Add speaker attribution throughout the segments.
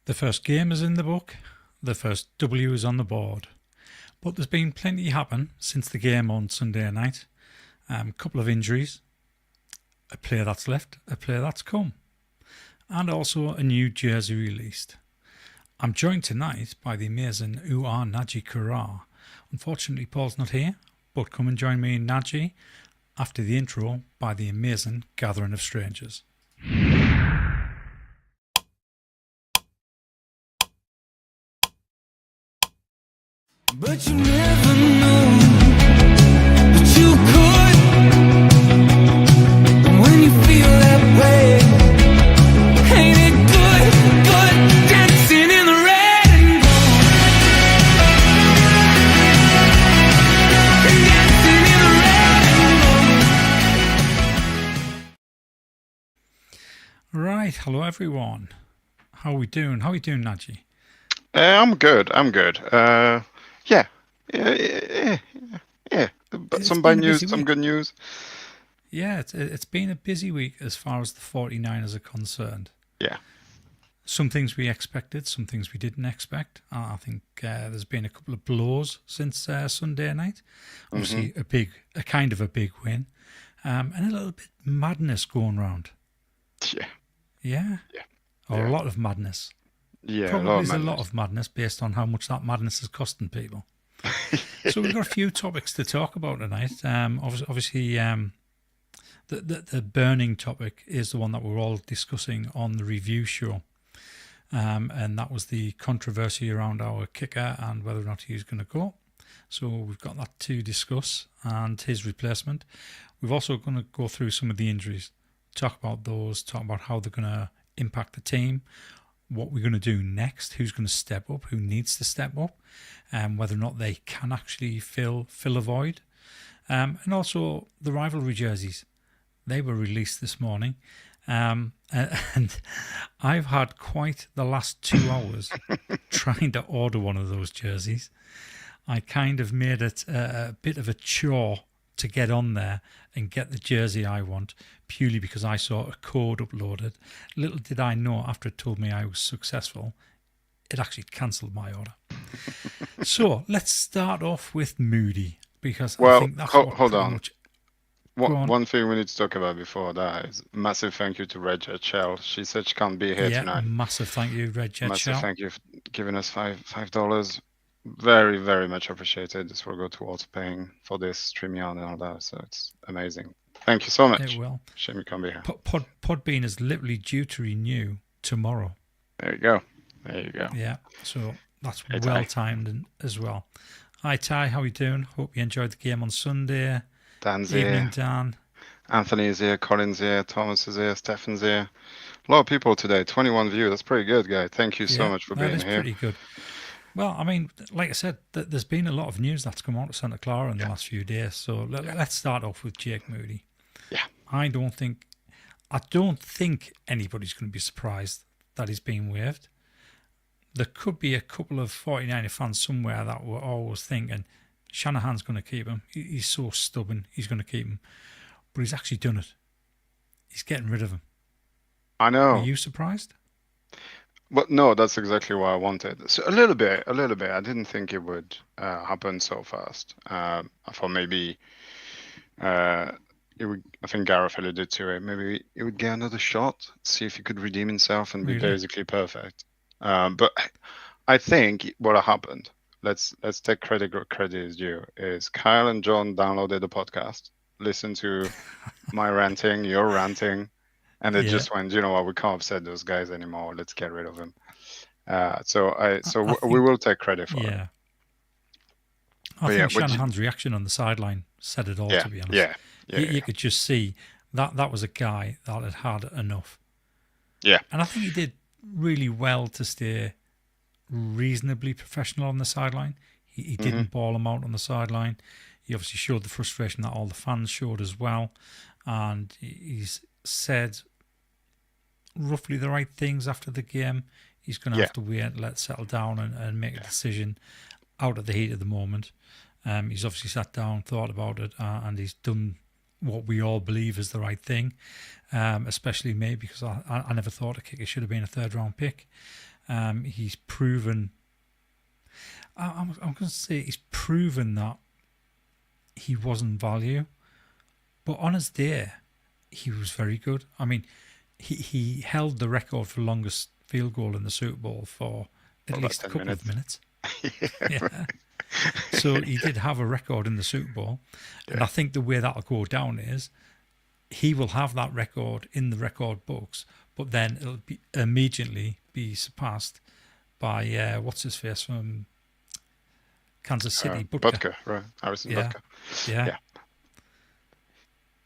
Speaker 1: The first game is in the book, the first W is on the board. But there's been plenty happen since the game on Sunday night. A couple of injuries, a player that's left, a player that's come, and also a new jersey released. I'm joined tonight by the amazing Nadgy Lee. Unfortunately, Paul's not here, but come and join me in Nadgy after the intro by the amazing Gathering of Strangers.
Speaker 2: But you never know that you could. And when you feel that way, ain't it good, good dancing in the red and gold. Dancing in the red and gold.
Speaker 1: Right, hello everyone. How are we doing? How are you doing, Nadgy?
Speaker 3: I'm good. Yeah. But some bad news, some good news.
Speaker 1: Yeah, it's been a busy week as far as the 49ers are concerned.
Speaker 3: Yeah.
Speaker 1: Some things we expected, some things we didn't expect. I think there's been a couple of blows since Sunday night. Obviously, a kind of a big win, and a little bit madness going around.
Speaker 3: Yeah.
Speaker 1: Yeah.
Speaker 3: Yeah.
Speaker 1: Or a lot of madness.
Speaker 3: Yeah,
Speaker 1: Probably a lot of madness based on how much that madness is costing people. So we've got a few topics to talk about tonight. Obviously, the burning topic is the one that we're all discussing on the review show. And that was the controversy around our kicker and whether or not he's going to go. So we've got that to discuss and his replacement. We've also going to go through some of the injuries, talk about those, talk about how they're going to impact the team, what we're going to do next, who's going to step up, who needs to step up, and whether or not they can actually fill a void. And also the rivalry jerseys. They were released this morning. And I've had quite the last 2 hours trying to order one of those jerseys. I kind of made it a bit of a chore to get on there and get the jersey I want, purely because I saw a code uploaded. Little did I know, after it told me I was successful, it actually cancelled my order. So let's start off with Moody, because I think that's
Speaker 3: hold on.
Speaker 1: much...
Speaker 3: One thing we need to talk about before that is massive thank you to Red Jet Shell. She said she can't be here tonight.
Speaker 1: Massive thank you, Red Jet Shell.
Speaker 3: Massive thank you for giving us $5. Very, very much appreciated. This will go towards paying for this StreamYard and all that. So it's amazing. Thank you so much.
Speaker 1: It will.
Speaker 3: Shame you can't be here.
Speaker 1: Podbean is literally due to renew tomorrow.
Speaker 3: There you go.
Speaker 1: Yeah, so that's well timed as well. Hi Ty, how are you doing? Hope you enjoyed the game on Sunday.
Speaker 3: Dan's
Speaker 1: Evening,
Speaker 3: here.
Speaker 1: Dan.
Speaker 3: Anthony is here. Colin's here. Thomas is here. Stefan's here. A lot of people today. 21 views. That's pretty good, guy. Thank you so much for being here.
Speaker 1: That is pretty good. Well, I mean, like I said, there's been a lot of news that's come out of Santa Clara in the last few days. So let's start off with Jake Moody.
Speaker 3: Yeah.
Speaker 1: I don't think anybody's going to be surprised that he's being waived. There could be a couple of 49er fans somewhere that were always thinking Shanahan's going to keep him. He's so stubborn. He's going to keep him. But he's actually done it. He's getting rid of him.
Speaker 3: I know.
Speaker 1: Are you surprised?
Speaker 3: But no, that's exactly what I wanted. So a little bit. I didn't think it would happen so fast. I thought maybe it would. I think Gareth alluded to it. Maybe it would get another shot, see if he could redeem himself and be basically perfect. But I think what happened. Let's take credit where credit is due. Is Kyle and John downloaded the podcast, listened to my ranting, your ranting. And they just went, you know what, we can't upset those guys anymore. Let's get rid of them. We will take credit for it.
Speaker 1: I think Shanahan's reaction on the sideline said it all, to be honest. You could just see that was a guy that had enough.
Speaker 3: Yeah.
Speaker 1: And I think he did really well to stay reasonably professional on the sideline. He didn't ball him out on the sideline. He obviously showed the frustration that all the fans showed as well. And he's said roughly the right things after the game. He's going to have to wait and let it settle down and make a decision out of the heat of the moment. He's obviously sat down, thought about it, and he's done what we all believe is the right thing, especially me, because I never thought a kicker should have been a third-round pick. He's proven. I'm going to say he's proven that he wasn't value, but on his day, he was very good. I mean, he held the record for longest field goal in the Super Bowl for at
Speaker 3: About
Speaker 1: least a
Speaker 3: 10
Speaker 1: couple of
Speaker 3: minutes.
Speaker 1: minutes. Yeah. So he did have a record in the Super Bowl, and I think the way that'll go down is he will have that record in the record books, but then it'll be immediately be surpassed by what's his face from Kansas City,
Speaker 3: Butker, right? Harrison
Speaker 1: Yeah.
Speaker 3: Butker.
Speaker 1: Yeah.
Speaker 3: Yeah.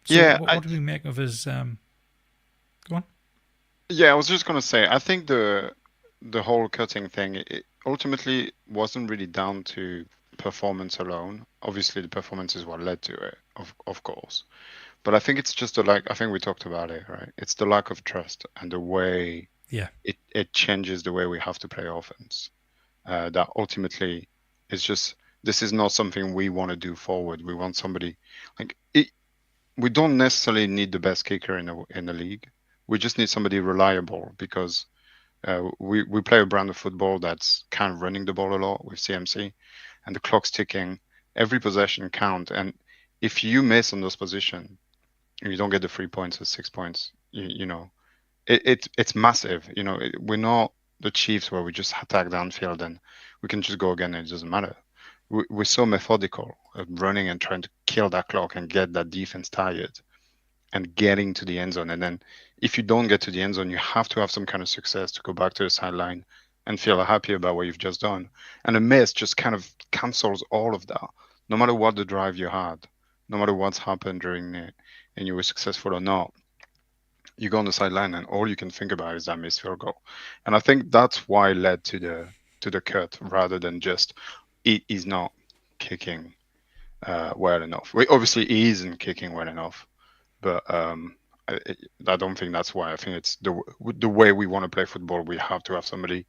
Speaker 1: So
Speaker 3: Yeah,
Speaker 1: what do we make of his? Go on.
Speaker 3: Yeah, I was just gonna say, I think the whole cutting thing, it ultimately wasn't really down to performance alone. Obviously, the performance is what led to it, of course. But I think it's just I think we talked about it, right? It's the lack of trust and the way
Speaker 1: Yeah.
Speaker 3: it changes the way we have to play offense. That ultimately is just, this is not something we want to do forward. We want somebody like it. We don't necessarily need the best kicker in the league. We just need somebody reliable because we play a brand of football that's kind of running the ball a lot with CMC, and the clock's ticking. Every possession count, and if you miss on those positions, you don't get the 3 points or 6 points. You know, it's massive. You know, we're not the Chiefs where we just attack downfield and we can just go again and it doesn't matter. We're so methodical at running and trying to kill that clock and get that defense tired and getting to the end zone. And then if you don't get to the end zone, you have to have some kind of success to go back to the sideline and feel happy about what you've just done. And a miss just kind of cancels all of that. No matter what the drive you had, no matter what's happened during it, and you were successful or not, you go on the sideline and all you can think about is that missed field goal. And I think that's why it led to the cut rather than just he's not kicking well enough. Obviously, he isn't kicking well enough, but I don't think that's why. I think it's the way we want to play football. We have to have somebody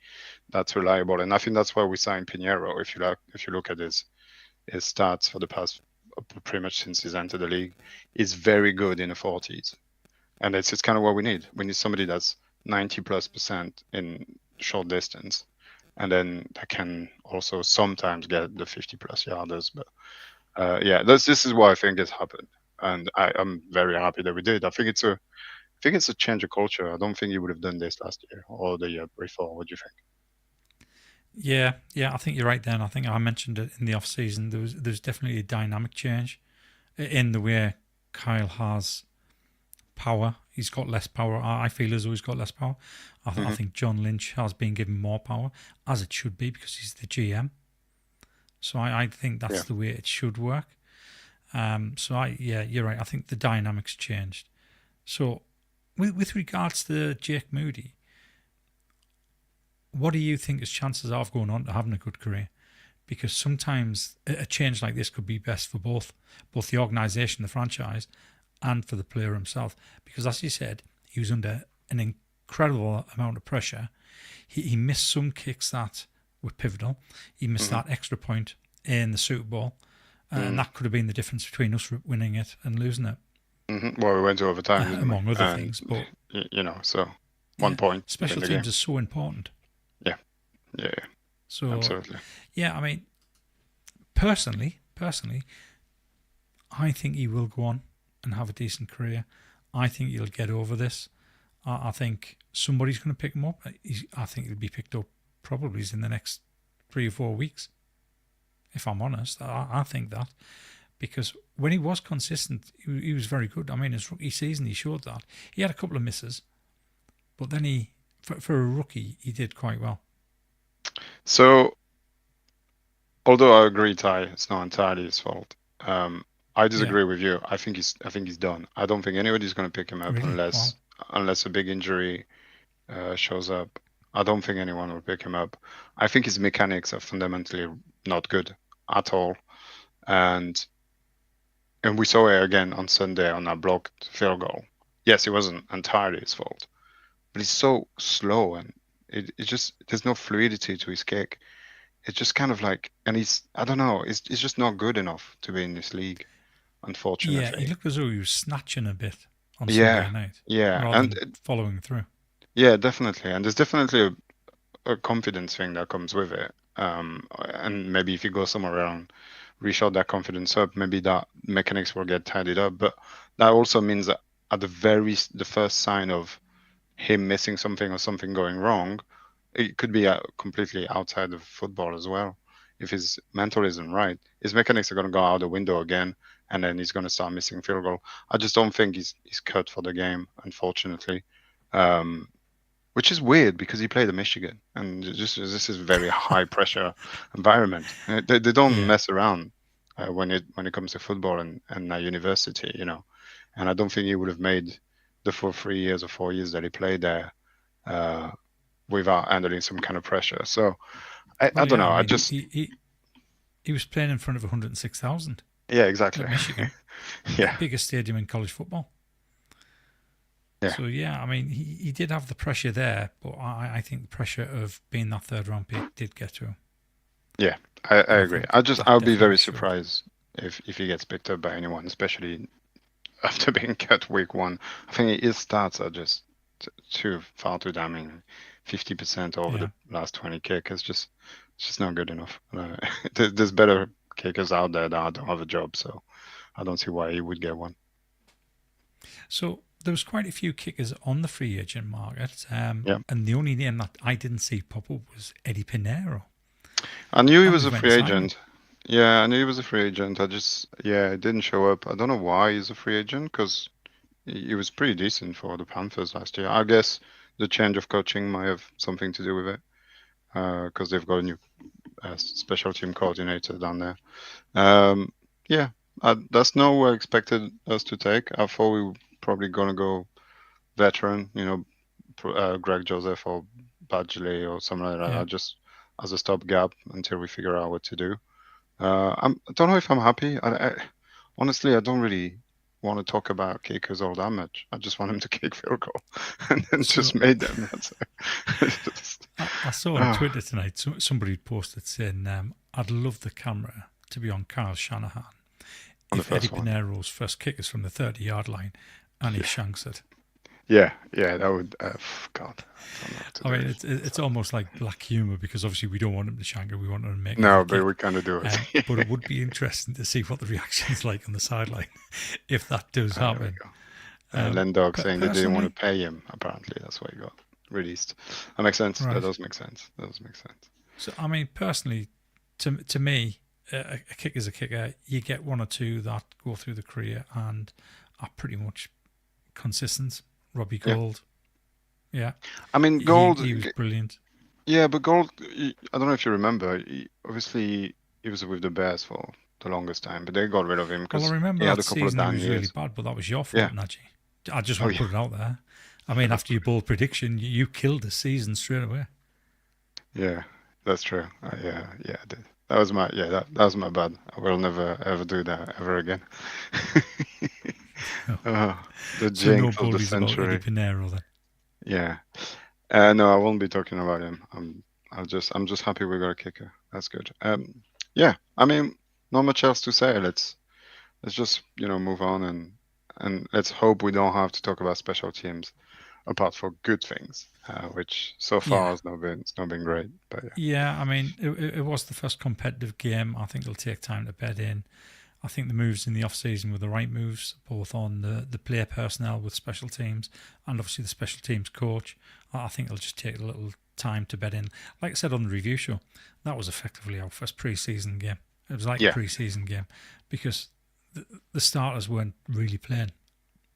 Speaker 3: that's reliable, and I think that's why we signed Pinheiro. If you look at his stats for the past pretty much since he's entered the league, he's very good in the 40s, and it's kind of what we need. We need somebody that's 90+% in short distance, and then that can also sometimes get the 50+ yarders. But yeah, this is what I think has happened, and I'm very happy that we did. I think it's a change of culture. I don't think you would have done this last year or the year before. What do you think?
Speaker 1: Yeah, I think you're right then. I think I mentioned it in the off season. There's definitely a dynamic change in the way Kyle has power. He's got less power. I feel as though he's got less power. I think John Lynch has been given more power, as it should be, because he's the GM. So I think that's the way it should work. So you're right. I think the dynamics changed. So with regards to Jake Moody, what do you think his chances are of going on to having a good career? Because sometimes a change like this could be best for both the organisation, the franchise, and for the player himself. Because as you said, he was under an incredible amount of pressure. He missed some kicks that were pivotal. He missed that extra point in the Super Bowl. And that could have been the difference between us winning it and losing it.
Speaker 3: Well, we went to overtime,
Speaker 1: among other things. But
Speaker 3: so 1 point.
Speaker 1: Special teams is so important.
Speaker 3: Yeah.
Speaker 1: So
Speaker 3: absolutely.
Speaker 1: Yeah, I mean, personally, I think he will go on and have a decent career. I think he'll get over this. I think somebody's going to pick him up. I think he'll be picked up probably in the next 3 or 4 weeks. If I'm honest, I think that, because when he was consistent, he was very good. I mean, his rookie season, he showed that. He had a couple of misses, but then for a rookie, he did quite well.
Speaker 3: So, although I agree, Ty, it's not entirely his fault. I disagree with you. I think he's done. I don't think anybody's going to pick him up unless a big injury shows up. I don't think anyone will pick him up. I think his mechanics are fundamentally not good at all, and we saw it again on Sunday on that blocked field goal. Yes, it wasn't entirely his fault, but he's so slow and it just, there's no fluidity to his kick. It's just kind of like, and I don't know, he's just not good enough to be in this league, unfortunately.
Speaker 1: Yeah, he looked as though he was snatching a bit on Sunday night.
Speaker 3: Yeah,
Speaker 1: rather than following through.
Speaker 3: Yeah, definitely. And there's definitely a confidence thing that comes with it. And maybe if you go somewhere around, reshot that confidence up, maybe that mechanics will get tidied up. But that also means that at the first sign of him missing something or something going wrong, it could be completely outside of football as well. If his mental isn't right, his mechanics are going to go out the window again, and then he's going to start missing field goal. I just don't think he's cut for the game, unfortunately. Which is weird because he played at Michigan, and this is a very high pressure environment. They don't mess around when it comes to football and university, you know. And I don't think he would have made the full 3 years or 4 years that he played there without handling some kind of pressure. So I don't know. I just
Speaker 1: he was playing in front of 106,000.
Speaker 3: Yeah, exactly.
Speaker 1: Michigan,
Speaker 3: yeah,
Speaker 1: biggest stadium in college football.
Speaker 3: Yeah.
Speaker 1: So yeah, I mean, he did have the pressure there, but I think the pressure of being that third round pick did get to him.
Speaker 3: Yeah, I agree. I'll be very surprised if he gets picked up by anyone, especially after being cut week 1. I think his stats are just far too damning. 50% over the last 20 kickers, it's just not good enough. There's better kickers out there that don't have a job, so I don't see why he would get one.
Speaker 1: So there was quite a few kickers on the free agent market, and the only name that I didn't see pop up was Eddie Pinheiro.
Speaker 3: I knew he was a free agent. Yeah, I knew he was a free agent. It didn't show up. I don't know why he's a free agent, because he was pretty decent for the Panthers last year. I guess the change of coaching might have something to do with it, because they've got a new special team coordinator down there. That's not what I expected us to take. I thought we were probably going to go veteran, Greg Joseph or Badgley or something like that, just as a stopgap until we figure out what to do. I don't know if I'm happy. Honestly, I don't really want to talk about kickers all that much. I just want him to kick field goal and then just made them. That's it.
Speaker 1: I saw on Twitter tonight somebody posted saying, I'd love the camera to be on Kyle Shanahan if Eddie Pinheiro's first kick is from the 30-yard line and he shanks it.
Speaker 3: Yeah, that would. God.
Speaker 1: I mean, it's almost like black humor, because obviously we don't want him to shank it. We want him to make
Speaker 3: no, but we kind of do it.
Speaker 1: But it would be interesting to see what the reaction's like on the sideline if that does happen.
Speaker 3: Len Dog saying they didn't want to pay him. Apparently, that's why he got released. That makes sense.
Speaker 1: Right.
Speaker 3: That does make sense.
Speaker 1: So, I mean, personally, to me, a kick is a kicker. You get one or two that go through the career and are pretty much consistent. Robbie Gould. Yeah.
Speaker 3: I mean, Gould.
Speaker 1: He was brilliant.
Speaker 3: Yeah, but Gould, I don't know if you remember, obviously he was with the Bears for the longest time, but they got rid of him because
Speaker 1: I remember
Speaker 3: he had
Speaker 1: that
Speaker 3: a couple of
Speaker 1: season
Speaker 3: down
Speaker 1: was
Speaker 3: years.
Speaker 1: really bad, but that was your fault, Nadgy. I just want to put it out there. I mean, after your bold prediction, you killed the season straight away.
Speaker 3: Yeah, that's true. Yeah, I did. That was my bad. I will never ever do that ever again. The jinx of the century.
Speaker 1: Eddie Pinheiro, then.
Speaker 3: Yeah. No, I won't be talking about him. I'm just happy we got a kicker. That's good. Yeah. I mean, not much else to say. Let's just move on and let's hope we don't have to talk about special teams, apart from good things, which so far has not been great. But
Speaker 1: yeah, I mean, it was the first competitive game. I think it'll take time to bed in. I think the moves in the off-season were the right moves, both on the player personnel with special teams and obviously the special teams coach. I think it'll just take a little time to bed in. Like I said on the review show, that was effectively our first pre-season game. It was like a pre-season game because the starters weren't really playing.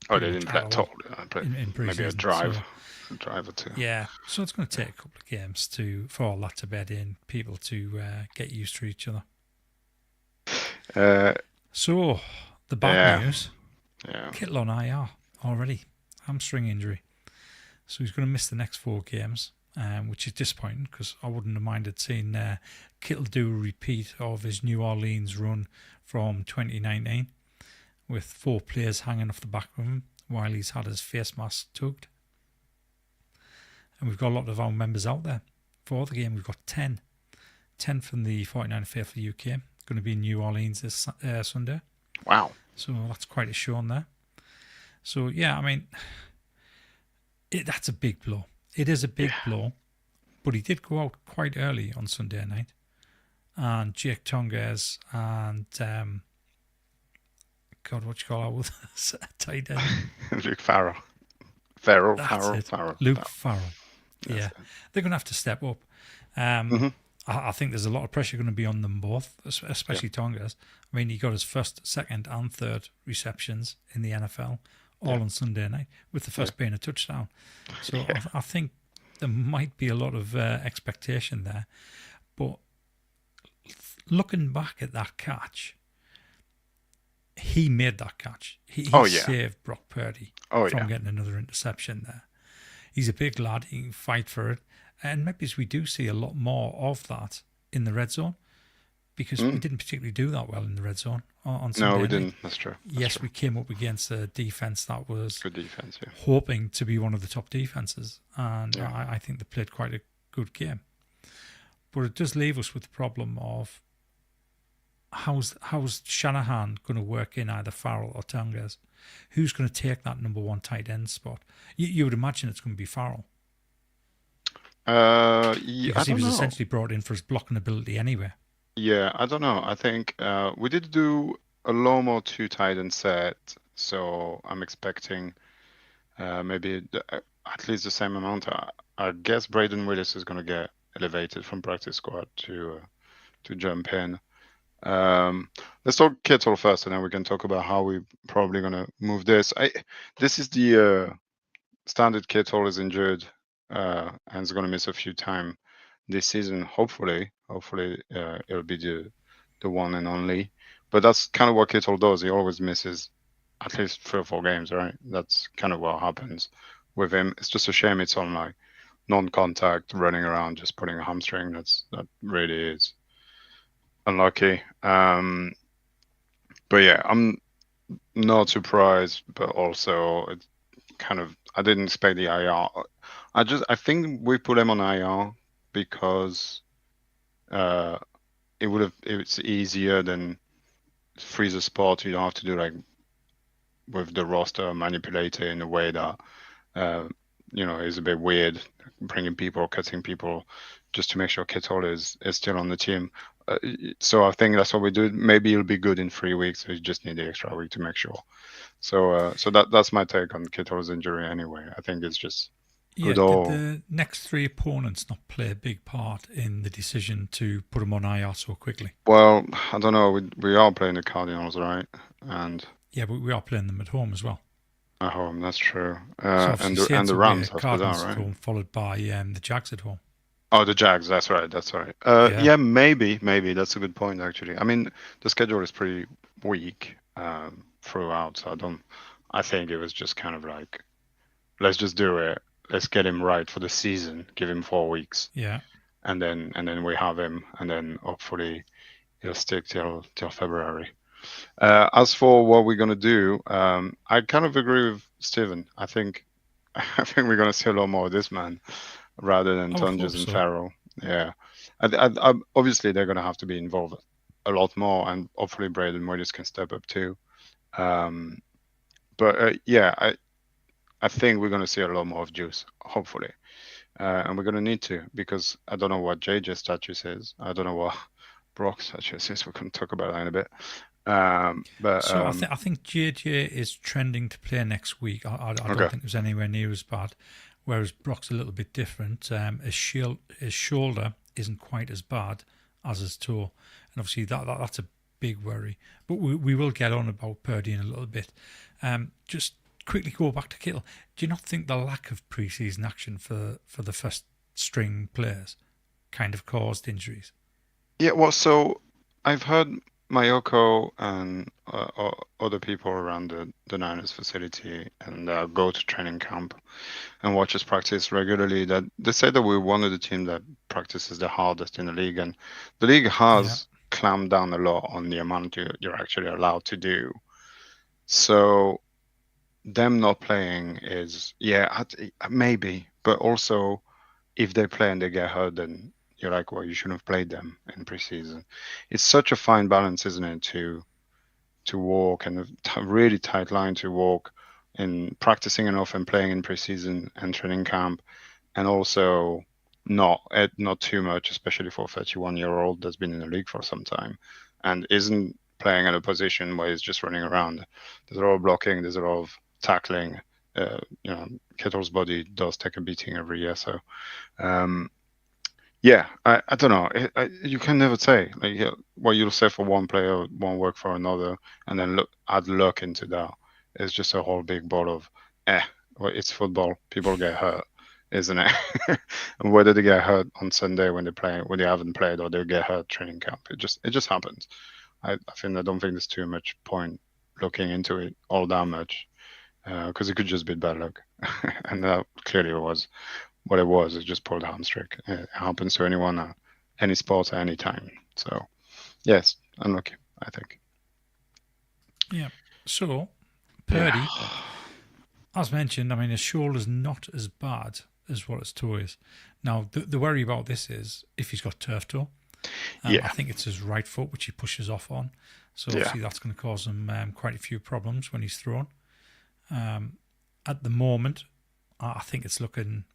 Speaker 3: Oh, they didn't play at all.
Speaker 1: In
Speaker 3: maybe a drive or two.
Speaker 1: Yeah, so it's going to take a couple of games for all that to bed in, people to get used to each other. So, the bad news, Kittle on IR already, hamstring injury. So he's going to miss the next 4 games, which is disappointing because I wouldn't have minded seeing Kittle do a repeat of his New Orleans run from 2019 with 4 players hanging off the back of him while he's had his face mask tugged. And we've got a lot of our members out there for the game. We've got 10 from the 49 Faithful UK. Going to be in New Orleans this Sunday.
Speaker 3: Wow.
Speaker 1: So that's quite a show on there. So, yeah, I mean, that's a big blow. It is a big blow, But he did go out quite early on Sunday night. And Jake Tonges and, God, what you call our tight end?
Speaker 3: Luke Farrell. Farrell.
Speaker 1: Luke Farrell.
Speaker 3: That's
Speaker 1: Yeah.
Speaker 3: it.
Speaker 1: They're going to have to step up. I think there's a lot of pressure going to be on them both, especially Tongas. I mean, he got his first, second, and third receptions in the NFL all on Sunday night, with the first being a touchdown. So I think there might be a lot of expectation there. But looking back at that catch, he made that catch. He saved Brock Purdy from getting another interception there. He's a big lad. He can fight for it. And maybe we do see a lot more of that in the red zone, because we didn't particularly do that well in the red zone on Sunday
Speaker 3: No, we
Speaker 1: night.
Speaker 3: didn't. That's true.
Speaker 1: Yes, we came up against a defense that was
Speaker 3: Good defense, yeah.
Speaker 1: hoping to be one of the top defenses, and I think they played quite a good game. But it does leave us with the problem of how's Shanahan going to work in either Farrell or Tongas? Who's going to take that number one tight end spot? You would imagine it's going to be Farrell. Because he was essentially brought in for his blocking ability anyway.
Speaker 3: Yeah, I don't know. I think we did do a lot more two tight end set, so I'm expecting maybe at least the same amount. I guess Braden Willis is going to get elevated from practice squad to jump in. Let's talk Kittle first, and then we can talk about how we're probably going to move this. This is the standard. Kittle is injured and is going to miss a few time this season. Hopefully it'll be the one and only. But that's kind of what Kittle does. He always misses at least 3 or 4 games, right? That's kind of what happens with him. It's just a shame it's on like non-contact running around just putting a hamstring. That really is unlucky. But yeah, I'm not surprised, but also it's kind of, I didn't expect the IR. I think we put him on IR because it's easier than freeze a spot. You don't have to do like with the roster manipulate it in a way that is a bit weird, bringing people, cutting people, just to make sure Kittle is still on the team. So I think that's what we do. Maybe it'll be good in 3 weeks. So you just need the extra week to make sure. So that's my take on Kittle's injury anyway. I think it's just
Speaker 1: did the next 3 opponents not play a big part in the decision to put him on IR so quickly?
Speaker 3: Well, I don't know. We are playing the Cardinals, right? And
Speaker 1: yeah, but we are playing them at home as well.
Speaker 3: At home, that's true.
Speaker 1: So
Speaker 3: and the Rams after
Speaker 1: Cardinals
Speaker 3: that, right?
Speaker 1: at home, followed by the Jags at home.
Speaker 3: Oh, the Jags. That's right. Yeah, maybe. That's a good point, actually. I mean, the schedule is pretty weak throughout, so I think it was just kind of like, let's just do it. Let's get him right for the season. Give him 4 weeks.
Speaker 1: Yeah.
Speaker 3: And then we have him, and then hopefully he'll stick till February. As for what we're gonna do, I kind of agree with Steven. I think we're gonna see a lot more of this man rather than Tonges and Farrell. Yeah, I obviously they're gonna have to be involved a lot more, and hopefully Braden Willis can step up too. But yeah, I think we're gonna see a lot more of Juice, hopefully, and we're gonna need to, because I don't know what JJ's status is. I don't know what Brock's status is. We can talk about that in a bit. I
Speaker 1: think JJ is trending to play next week. I don't think there's anywhere near as bad, whereas Brock's a little bit different. His shoulder isn't quite as bad as his toe, and obviously that's a big worry. But we will get on about Purdy in a little bit. Just quickly go back to Kittle. Do you not think the lack of preseason action for the first string players kind of caused injuries?
Speaker 3: Yeah, well, so I've heard Mayoko and other people around the Niners facility and go to training camp and watch us practice regularly, that they say that we're one of the teams that practices the hardest in the league, and the league has clamped down a lot on the amount you're actually allowed to do. So them not playing is, maybe, but also if they play and they get hurt, then you're like, well, you shouldn't have played them in preseason. It's such a fine balance, isn't it, to walk, and a really tight line to walk in practicing enough and playing in preseason and training camp, and also not too much, especially for a 31-year-old that's been in the league for some time and isn't playing in a position where he's just running around. There's a lot of blocking, there's a lot of tackling. Kittle's body does take a beating every year, so I don't know. You can never say. Like, what you'll say for one player won't work for another, and then add luck into that. It's just a whole big ball of, well, it's football. People get hurt, isn't it? And whether they get hurt on Sunday when they haven't played, or they get hurt training camp, it just happens. I don't think there's too much point looking into it all that much, because it could just be bad luck, and that clearly was what it was. It's just pulled a hamstring. It happens to anyone at any sport at any time. So, yes, unlucky, I think.
Speaker 1: Yeah. So, Purdy, as mentioned, I mean, his shoulder's not as bad as what his toe is. Now, the worry about this is if he's got turf toe. I think it's his right foot, which he pushes off on. So, obviously, that's going to cause him quite a few problems when he's thrown. At the moment, I think it's looking...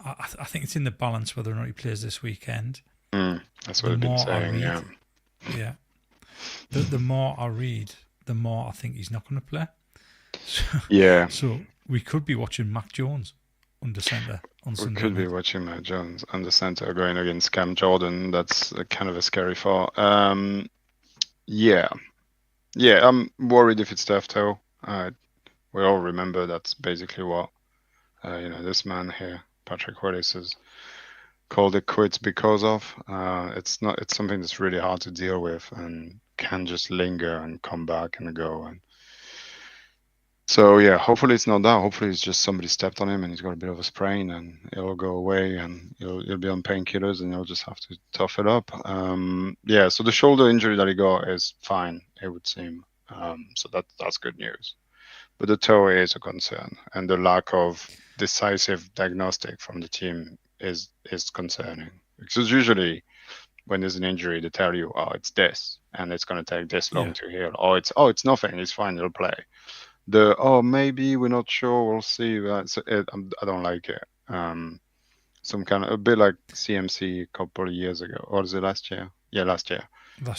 Speaker 1: I think it's in the balance whether or not he plays this weekend.
Speaker 3: That's what I've been saying,
Speaker 1: yeah. The more I read, the more I think he's not going to play. So, So we could be watching Mac Jones under centre on Sunday.
Speaker 3: We could be watching Mac Jones under centre going against Cam Jordan. That's kind of a scary thought. I'm worried if it's turf toe. We all remember that's basically what this man here, Patrick Willis, has called it quits because of. It's something that's really hard to deal with and can just linger and come back and go. And so hopefully it's not that. Hopefully it's just somebody stepped on him and he's got a bit of a sprain and it'll go away and he'll be on painkillers and he'll just have to tough it up. So the shoulder injury that he got is fine, it would seem. So that's good news. But the toe is a concern, and the lack of decisive diagnostic from the team is concerning. Because usually when there's an injury, they tell you, it's this, and it's going to take this long to heal. Or it's nothing, it's fine, you'll play. Maybe we're not sure, we'll see. I don't like it. Some kind of, a bit like CMC a couple of years ago. Or was it last year? Yeah, last year. We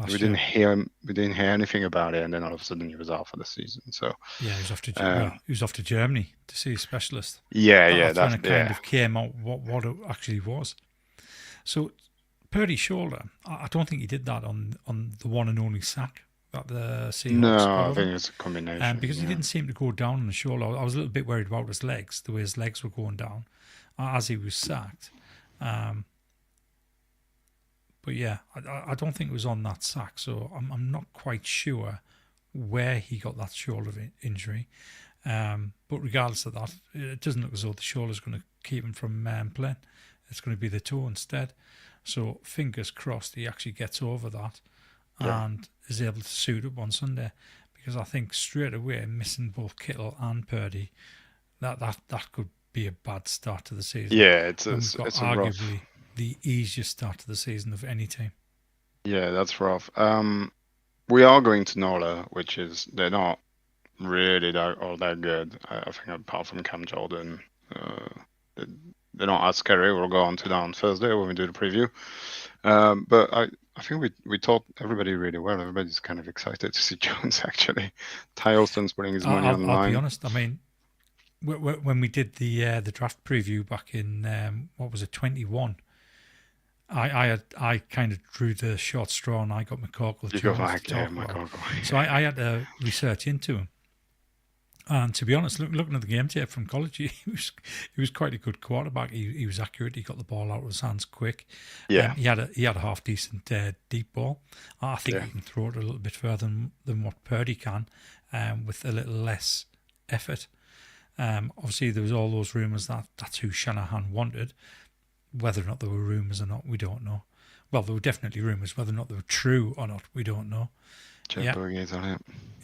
Speaker 3: didn't hear anything about it, and then all of a sudden he was out for the season. So
Speaker 1: he was off to Germany to see a specialist.
Speaker 3: That's
Speaker 1: when it kind of came out what it actually was. So Purdy's shoulder, I don't think he did that on the one and only sack that the Seahawks.
Speaker 3: No, I think it's a combination.
Speaker 1: Because he didn't seem to go down on the shoulder. I was a little bit worried about his legs, the way his legs were going down as he was sacked. But I don't think it was on that sack, so I'm not quite sure where he got that shoulder injury. But regardless of that, it doesn't look as though the shoulder's going to keep him from playing. It's going to be the toe instead. So fingers crossed he actually gets over that and is able to suit up on Sunday. Because I think straight away, missing both Kittle and Purdy, that could be a bad start to the season.
Speaker 3: Yeah, it's
Speaker 1: arguably
Speaker 3: rough.
Speaker 1: The easiest start to the season of any team.
Speaker 3: Yeah, that's rough. We are going to NOLA, which is, they're not really that good. I think apart from Cam Jordan, they're not as scary. We'll go on to that on Thursday when we do the preview. But I think we taught everybody really well. Everybody's kind of excited to see Jones, actually. Ty Alston's putting his money on the line.
Speaker 1: I'll be honest, I mean, when we did the draft preview back in, 21, I kind of drew the short straw and I got McCorkle.
Speaker 3: You got McCorkle.
Speaker 1: So I had to research into him. And to be honest, looking at the game tape from college, he was quite a good quarterback. He was accurate. He got the ball out of his hands quick.
Speaker 3: Yeah,
Speaker 1: he had a half decent deep ball. I think he can throw it a little bit further than what Purdy can, with a little less effort. Obviously, there was all those rumours that's who Shanahan wanted. Whether or not there were rumours or not, we don't know. Well, there were definitely rumours. Whether or not they were true or not, we don't know.
Speaker 3: Yeah,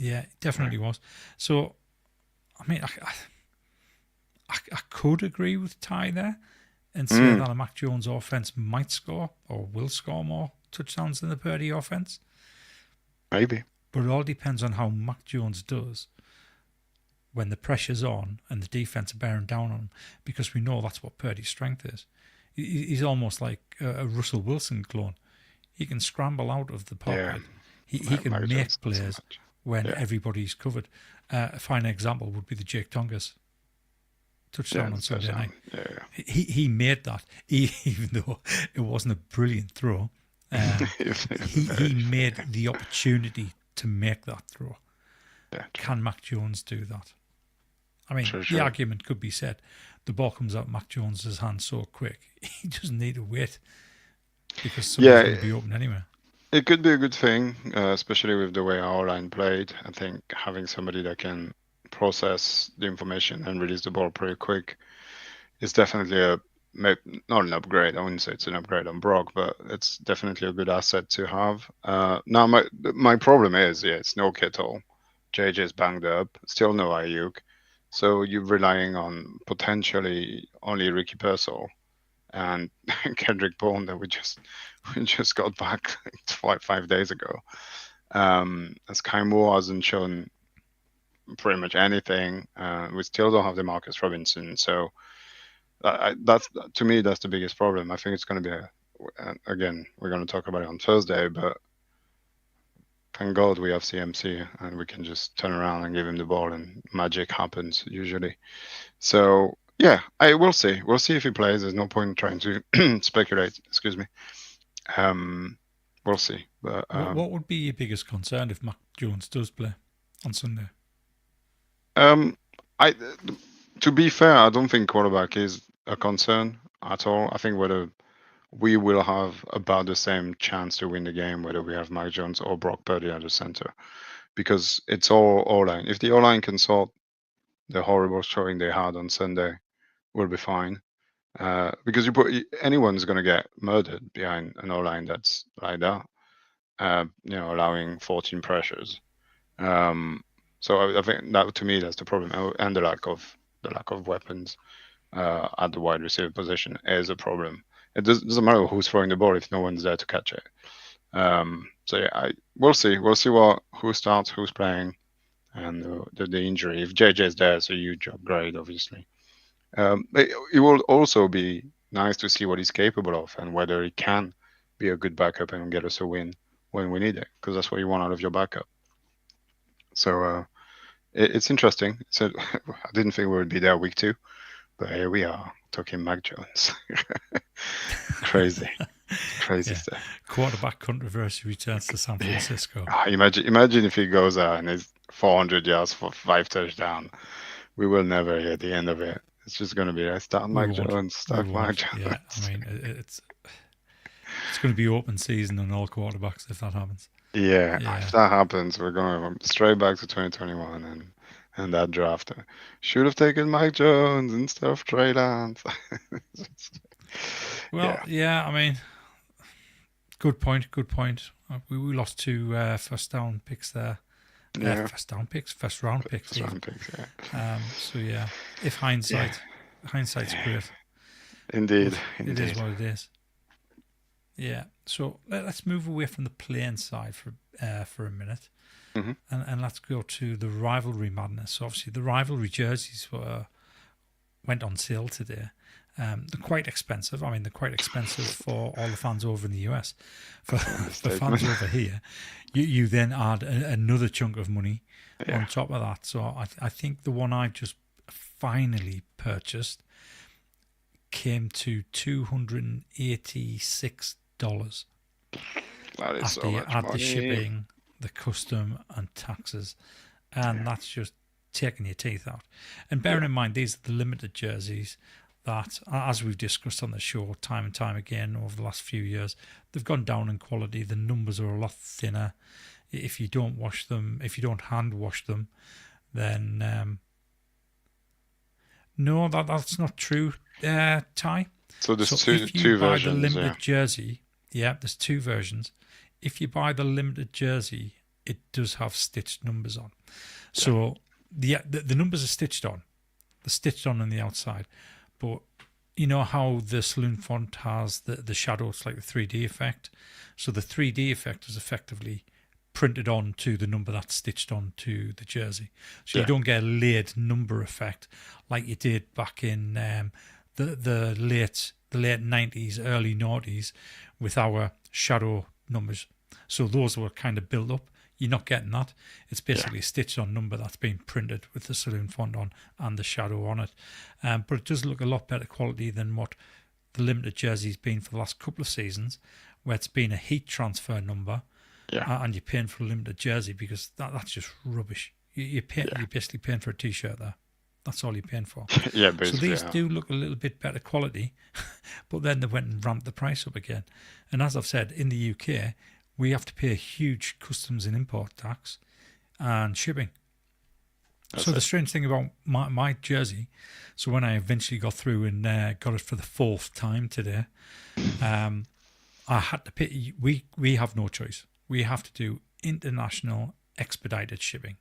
Speaker 1: it definitely was. So, I mean, I could agree with Ty there and say that a Mac Jones offense might score or will score more touchdowns than the Purdy offense.
Speaker 3: Maybe.
Speaker 1: But it all depends on how Mac Jones does when the pressure's on and the defence are bearing down on him, because we know that's what Purdy's strength is. He's almost like a Russell Wilson clone. He can scramble out of the pocket. He can make plays when everybody's covered. A fine example would be the Jake Tongas touchdown on Sunday night. He made that, even though it wasn't a brilliant throw. He made the opportunity to make that throw. Can Mac Jones do that? I mean, the argument could be said, the ball comes out Mac Jones's hand so quick, he doesn't need to wait because somebody's going to be open anyway.
Speaker 3: It could be a good thing, especially with the way our line played. I think having somebody that can process the information and release the ball pretty quick is definitely not an upgrade. I wouldn't say it's an upgrade on Brock, but it's definitely a good asset to have. Now, my problem is, it's no Kittle. JJ's banged up, still no Ayuk. So you're relying on potentially only Ricky Pearsall and Kendrick Bourne that we just got back 5 days ago. As Kai Moore hasn't shown pretty much anything, we still don't have DeMarcus Robinson. So that's, to me, that's the biggest problem. I think it's going to be again, we're going to talk about it on Thursday, but thank God we have CMC and we can just turn around and give him the ball and magic happens usually. So we'll see. We'll see if he plays. There's no point in trying to speculate. Excuse me. We'll see. But
Speaker 1: what would be your biggest concern if Mac Jones does play on Sunday?
Speaker 3: To be fair, I don't think quarterback is a concern at all. I think whether we will have about the same chance to win the game whether we have Mac Jones or Brock Purdy at the center, because it's all O-line. If the O-line can sort the horrible showing they had on Sunday, we'll be fine. Because anyone's going to get murdered behind an O-line that's like that, allowing 14 pressures. So I think that, to me, that's the problem, and the lack of weapons at the wide receiver position is a problem. It doesn't matter who's throwing the ball if no one's there to catch it. We'll see. We'll see who starts, who's playing, and the injury. If JJ's there, it's a huge upgrade, obviously. It will also be nice to see what he's capable of and whether he can be a good backup and get us a win when we need it, because that's what you want out of your backup. So it's interesting. So I didn't think we would be there week 2, but here we are talking Mac Jones. Crazy stuff.
Speaker 1: Quarterback controversy returns to San Francisco.
Speaker 3: Imagine if he goes out and is 400 yards for 5 touchdowns. We will never hear the end of it. It's just going to be start Mac Jones, start Mac Jones.
Speaker 1: Yeah, I mean, it's going to be open season on all quarterbacks if that happens.
Speaker 3: Yeah, if that happens, we're going straight back to 2021 and that draft. Should have taken Mike Jones instead of Trey Lance.
Speaker 1: Well, I mean, good point. We lost 2 first round picks there. First round picks. So if hindsight's great.
Speaker 3: Indeed.
Speaker 1: It is what it is. Yeah. So let's move away from the playing side for a minute, and let's go to the rivalry madness. So obviously, the rivalry jerseys went on sale today. They're quite expensive. I mean, they're quite expensive for all the fans over in the US. For fans over here, you then add another chunk of money on top of that. So I think the one I've just finally purchased came to $286.
Speaker 3: That is
Speaker 1: after
Speaker 3: so
Speaker 1: you
Speaker 3: much
Speaker 1: add
Speaker 3: money.
Speaker 1: the shipping, the custom and taxes, and that's just taking your teeth out. And bearing in mind, these are the limited jerseys that, as we've discussed on the show time and time again over the last few years, they've gone down in quality. The numbers are a lot thinner. If you don't wash them, if you don't hand wash them, then no, that's not true, Ty.
Speaker 3: So there's
Speaker 1: if you
Speaker 3: two
Speaker 1: buy
Speaker 3: versions.
Speaker 1: the limited jersey, there's 2 versions. If you buy the limited jersey, it does have stitched numbers on. So the numbers are stitched on. They're stitched on the outside. But you know how the saloon font has the shadow, it's like the 3D effect. So the 3D effect is effectively printed onto the number that's stitched onto the jersey. So you
Speaker 3: Yeah.
Speaker 1: don't get a late number effect like you did back in the late 90s, early noughties with our shadow numbers. So those were kind of built up. You're not getting that. It's basically a stitched on number that's been printed with the saloon font on and the shadow on it. But it does look a lot better quality than what the limited jersey's been for the last couple of seasons, where it's been a heat transfer number.
Speaker 3: Yeah.
Speaker 1: And you're paying for a limited jersey because that's just rubbish. You're basically paying for a T-shirt there. That's all you're paying for.
Speaker 3: Yeah,
Speaker 1: So
Speaker 3: basically.
Speaker 1: these do look a little bit better quality, but then they went and ramped the price up again. And as I've said, in the UK, we have to pay a huge customs and import tax and shipping. So the strange thing about my jersey, so when I eventually got through and got it for the 4th time today, I had to pay. We have no choice. We have to do international expedited shipping,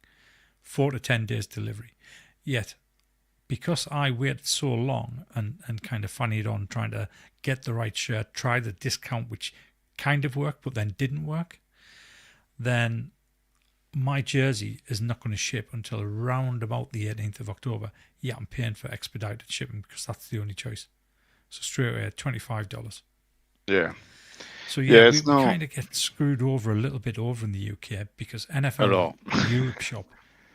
Speaker 1: 4 to 10 days delivery. Yet, because I waited so long and kind of fannied on trying to get the right shirt, try the discount, which kind of worked but then didn't work, then my jersey is not going to ship until around about the 18th of October. Yeah, I'm paying for expedited shipping because that's the only choice. So straight away, $25.
Speaker 3: Yeah.
Speaker 1: So
Speaker 3: Yeah,
Speaker 1: we
Speaker 3: it's no-
Speaker 1: kind of get screwed over a little bit over in the UK because
Speaker 3: A
Speaker 1: NFL
Speaker 3: lot.
Speaker 1: Europe shop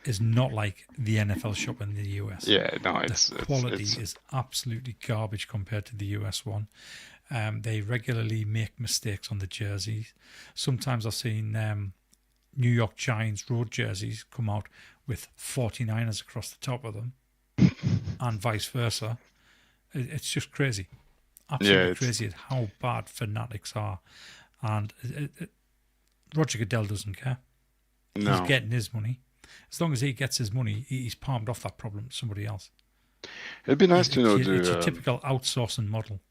Speaker 1: is not like the NFL shop in the US.
Speaker 3: Yeah, no,
Speaker 1: The quality is absolutely garbage compared to the US one. They regularly make mistakes on the jerseys. Sometimes I've seen New York Giants road jerseys come out with 49ers across the top of them and vice versa. It's just crazy. Absolutely crazy at how bad fanatics are. And Roger Goodell doesn't care.
Speaker 3: No.
Speaker 1: He's getting his money. As long as he gets his money, he's palmed off that problem to somebody else.
Speaker 3: It'd be nice to know
Speaker 1: It's a typical outsourcing model.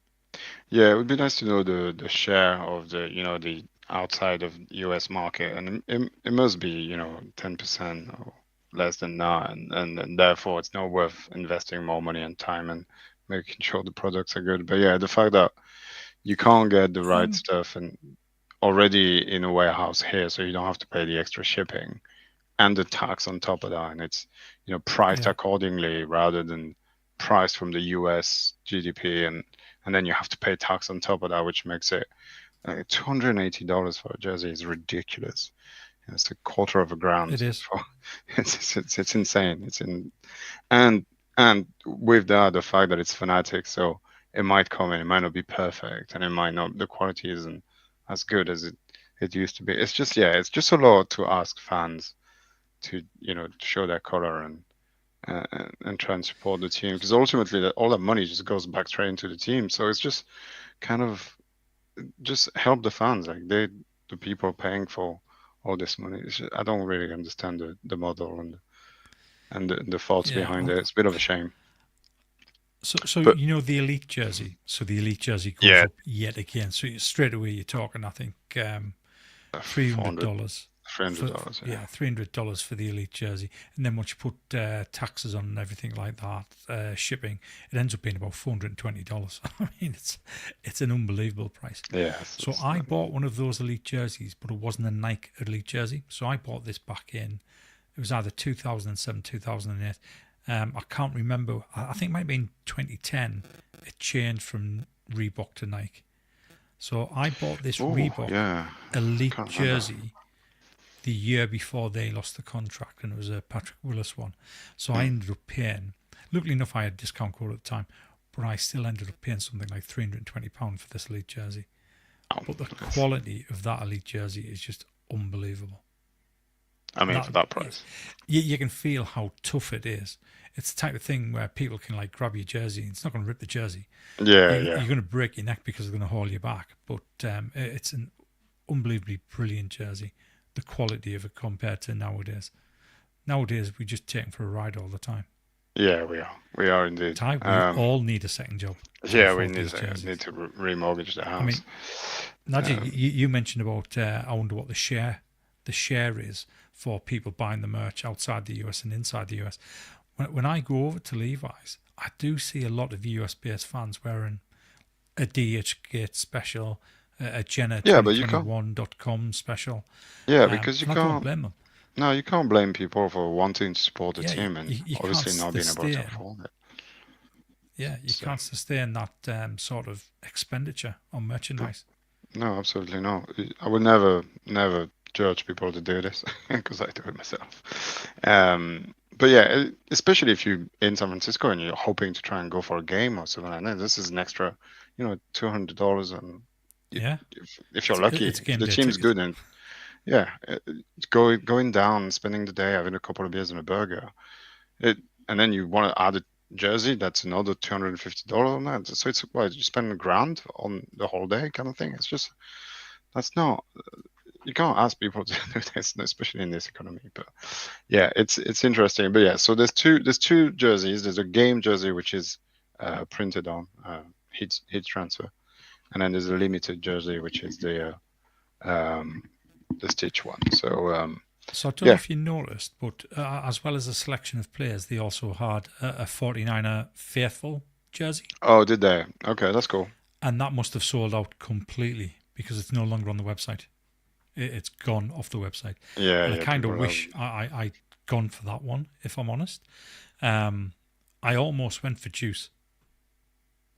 Speaker 3: Yeah, it would be nice to know the share of the the outside of US market, and it must be 10% or less than that, and therefore it's not worth investing more money and time and making sure the products are good. But yeah, the fact that you can't get the right stuff and already in a warehouse here, so you don't have to pay the extra shipping and the tax on top of that, and it's priced accordingly rather than priced from the US GDP, and then you have to pay tax on top of that, which makes it $280 for a jersey is ridiculous. It's a quarter of a grand.
Speaker 1: It is.
Speaker 3: It's insane. And with that, the fact that it's Fnatic, so it might come in, it might not be perfect, and it might not, the quality isn't as good as it used to be. It's just a lot to ask fans to show their color and try and support the team, because ultimately all that money just goes back straight into the team. So it's just kind of just help the fans, like the people paying for all this money. I don't really understand the model and the thoughts behind it. It's a bit of a shame.
Speaker 1: So
Speaker 3: But-
Speaker 1: the elite jersey. So the elite jersey goes up yet again. So straight away you're talking, I think, $300.
Speaker 3: $300.
Speaker 1: Yeah, $300 for the elite jersey, and then once you put taxes on and everything like that, shipping, it ends up being about $420. I mean, it's an unbelievable price.
Speaker 3: Yeah.
Speaker 1: So I bought one of those elite jerseys, but it wasn't a Nike elite jersey. So I bought this back in. It was either 2007, 2008. I can't remember. I think it might have been 2010. It changed from Reebok to Nike. So I bought this Reebok elite jersey the year before they lost the contract, and it was a Patrick Willis one. So I ended up paying, luckily enough I had a discount code at the time, but I still ended up paying something like £320 for this elite jersey. But the quality of that elite jersey is just unbelievable.
Speaker 3: I mean, for that price.
Speaker 1: You can feel how tough it is. It's the type of thing where people can like grab your jersey and it's not going to rip the jersey. You're going to break your neck because it's going to haul you back. But it's an unbelievably brilliant jersey. The quality of it compared to nowadays. Nowadays, we just take them for a ride all the time.
Speaker 3: Yeah, we are. We are indeed.
Speaker 1: Ty, we all need a second job.
Speaker 3: Yeah, we need to remortgage the house.
Speaker 1: I mean, Nadgy, you mentioned about, I wonder what the share is for people buying the merch outside the US and inside the US. When I go over to Levi's, I do see a lot of US-based fans wearing a DH Gate special, a Jenna
Speaker 3: Yeah, but you can't.
Speaker 1: 2021.com special.
Speaker 3: Yeah, because you
Speaker 1: And I don't
Speaker 3: can't.
Speaker 1: blame them.
Speaker 3: No, you can't blame people for wanting to support a
Speaker 1: Yeah,
Speaker 3: team and
Speaker 1: you can't
Speaker 3: obviously not being able to
Speaker 1: sustain.
Speaker 3: afford it.
Speaker 1: Yeah, you
Speaker 3: So,
Speaker 1: can't sustain that sort of expenditure on merchandise.
Speaker 3: no, absolutely not. I would never judge people to do this because I do it myself. But yeah, especially if you're in San Francisco and you're hoping to try and go for a game or something like that, this is an extra, $200, and
Speaker 1: Yeah,
Speaker 3: if you're lucky,
Speaker 1: it's a
Speaker 3: if
Speaker 1: game
Speaker 3: the
Speaker 1: day
Speaker 3: team's
Speaker 1: ticket.
Speaker 3: good, and yeah, going down, spending the day, having a couple of beers and a burger, and then you want to add a jersey, that's another $250 on that. So it's what, you spend $1,000 on the whole day kind of thing. It's just, that's not, you can't ask people to do this, especially in this economy. But yeah, it's interesting. But yeah, so there's two jerseys. There's a game jersey which is printed on heat transfer, and then there's a limited jersey which is the stitch one. So
Speaker 1: So I don't know if you noticed, but as well as a selection of players, they also had a 49er faithful jersey.
Speaker 3: Oh, did they? Okay, that's cool.
Speaker 1: And that must have sold out completely because it's no longer on the website. It's gone off the website.
Speaker 3: Yeah,
Speaker 1: and I
Speaker 3: yeah,
Speaker 1: kind of
Speaker 3: people
Speaker 1: wish I'd gone for that one, if I'm honest. I almost went for Juice.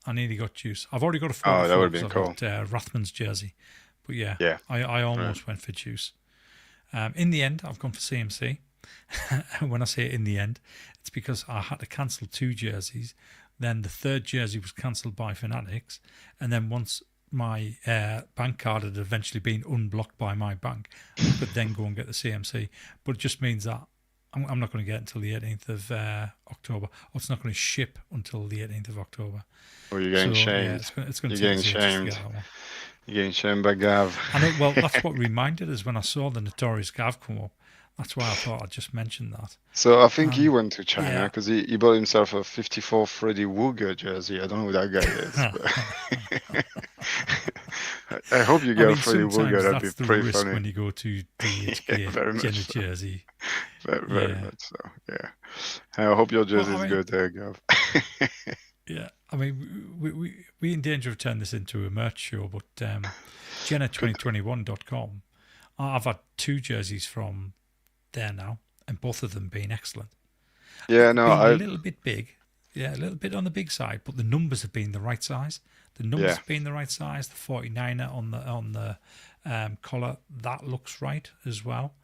Speaker 1: I nearly got Juice. I've already got a photo.
Speaker 3: Oh, that would have been cool.
Speaker 1: I've got Rathman's jersey. But yeah,
Speaker 3: Yeah.
Speaker 1: I almost went for Juice. In the end, I've gone for CMC. When I say in the end, it's because I had to cancel 2 jerseys. Then the third jersey was cancelled by Fanatics. And then once my bank card had eventually been unblocked by my bank, I could then go and get the CMC. But it just means that I'm not going to get it until the 18th of October. Or it's not going to ship until the 18th of October.
Speaker 3: Well, you're getting shamed.
Speaker 1: Yeah, it's going to
Speaker 3: You're
Speaker 1: take
Speaker 3: getting
Speaker 1: us ages to
Speaker 3: shamed.
Speaker 1: get that one.
Speaker 3: You're getting shamed by Gav.
Speaker 1: I know, well, that's what reminded us when I saw the Notorious Gav come up. That's why I thought I'd just mention that.
Speaker 3: So I think he went to China
Speaker 1: yeah.
Speaker 3: because he bought himself a 54 Freddy Wooger jersey. I don't know who that guy is. But I hope you get a Freddy Wooger. That'd be
Speaker 1: that's the
Speaker 3: pretty
Speaker 1: risk
Speaker 3: funny.
Speaker 1: when you go to DHK
Speaker 3: very much
Speaker 1: Jenna
Speaker 3: so.
Speaker 1: jersey.
Speaker 3: Very much so. Yeah. I hope your jersey is good there, Gav.
Speaker 1: Yeah, I mean, we in danger of turning this into a merch show, but Jenna2021.com, I've had 2 jerseys from there now, and both of them been excellent.
Speaker 3: Yeah, no,
Speaker 1: a little bit big, a little bit on the big side, but the numbers have been the right size. The numbers have been the right size. The 49er on the collar, that looks right as well.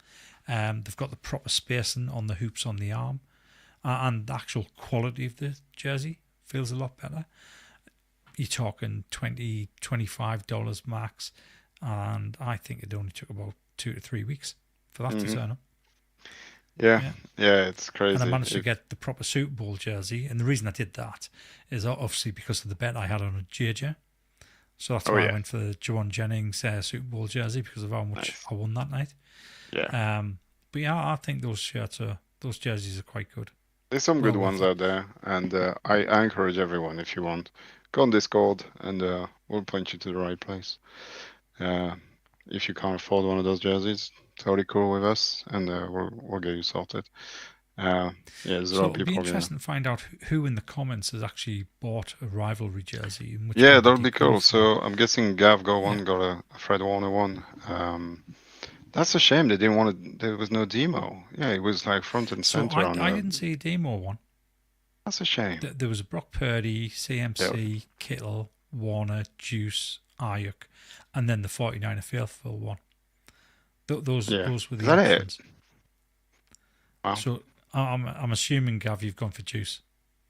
Speaker 1: They've got the proper spacing on the hoops on the arm, and the actual quality of the jersey feels a lot better. You're talking $20, $25 max, and I think it only took about 2 to 3 weeks for that to turn up.
Speaker 3: Yeah, it's crazy.
Speaker 1: And I managed to get the proper Super Bowl jersey, and the reason I did that is obviously because of the bet I had on a JJ. So that's why I went for the Jawan Jennings Super Bowl jersey, because of how much I won that night.
Speaker 3: Yeah.
Speaker 1: But yeah, I think those jerseys are quite good.
Speaker 3: There's some good ones out there, and I encourage everyone, if you want, go on Discord, and we'll point you to the right place. If you can't afford one of those jerseys, totally cool with us, and we'll get you sorted. There's a lot of people.
Speaker 1: It'll be interesting to find out who in the comments has actually bought a rivalry jersey. And which
Speaker 3: that'll be cool. So I'm guessing Gav got one, got a Fred Warner one. That's a shame they didn't want to. There was no demo. Yeah, it was like front and center.
Speaker 1: I didn't see a demo one.
Speaker 3: That's a shame.
Speaker 1: There was a Brock Purdy, CMC, Kittle, Warner, Juice, Ayuk, and then the 49er faithful one. Those were the options.
Speaker 3: Wow.
Speaker 1: So I'm assuming, Gav, you've gone for Juice.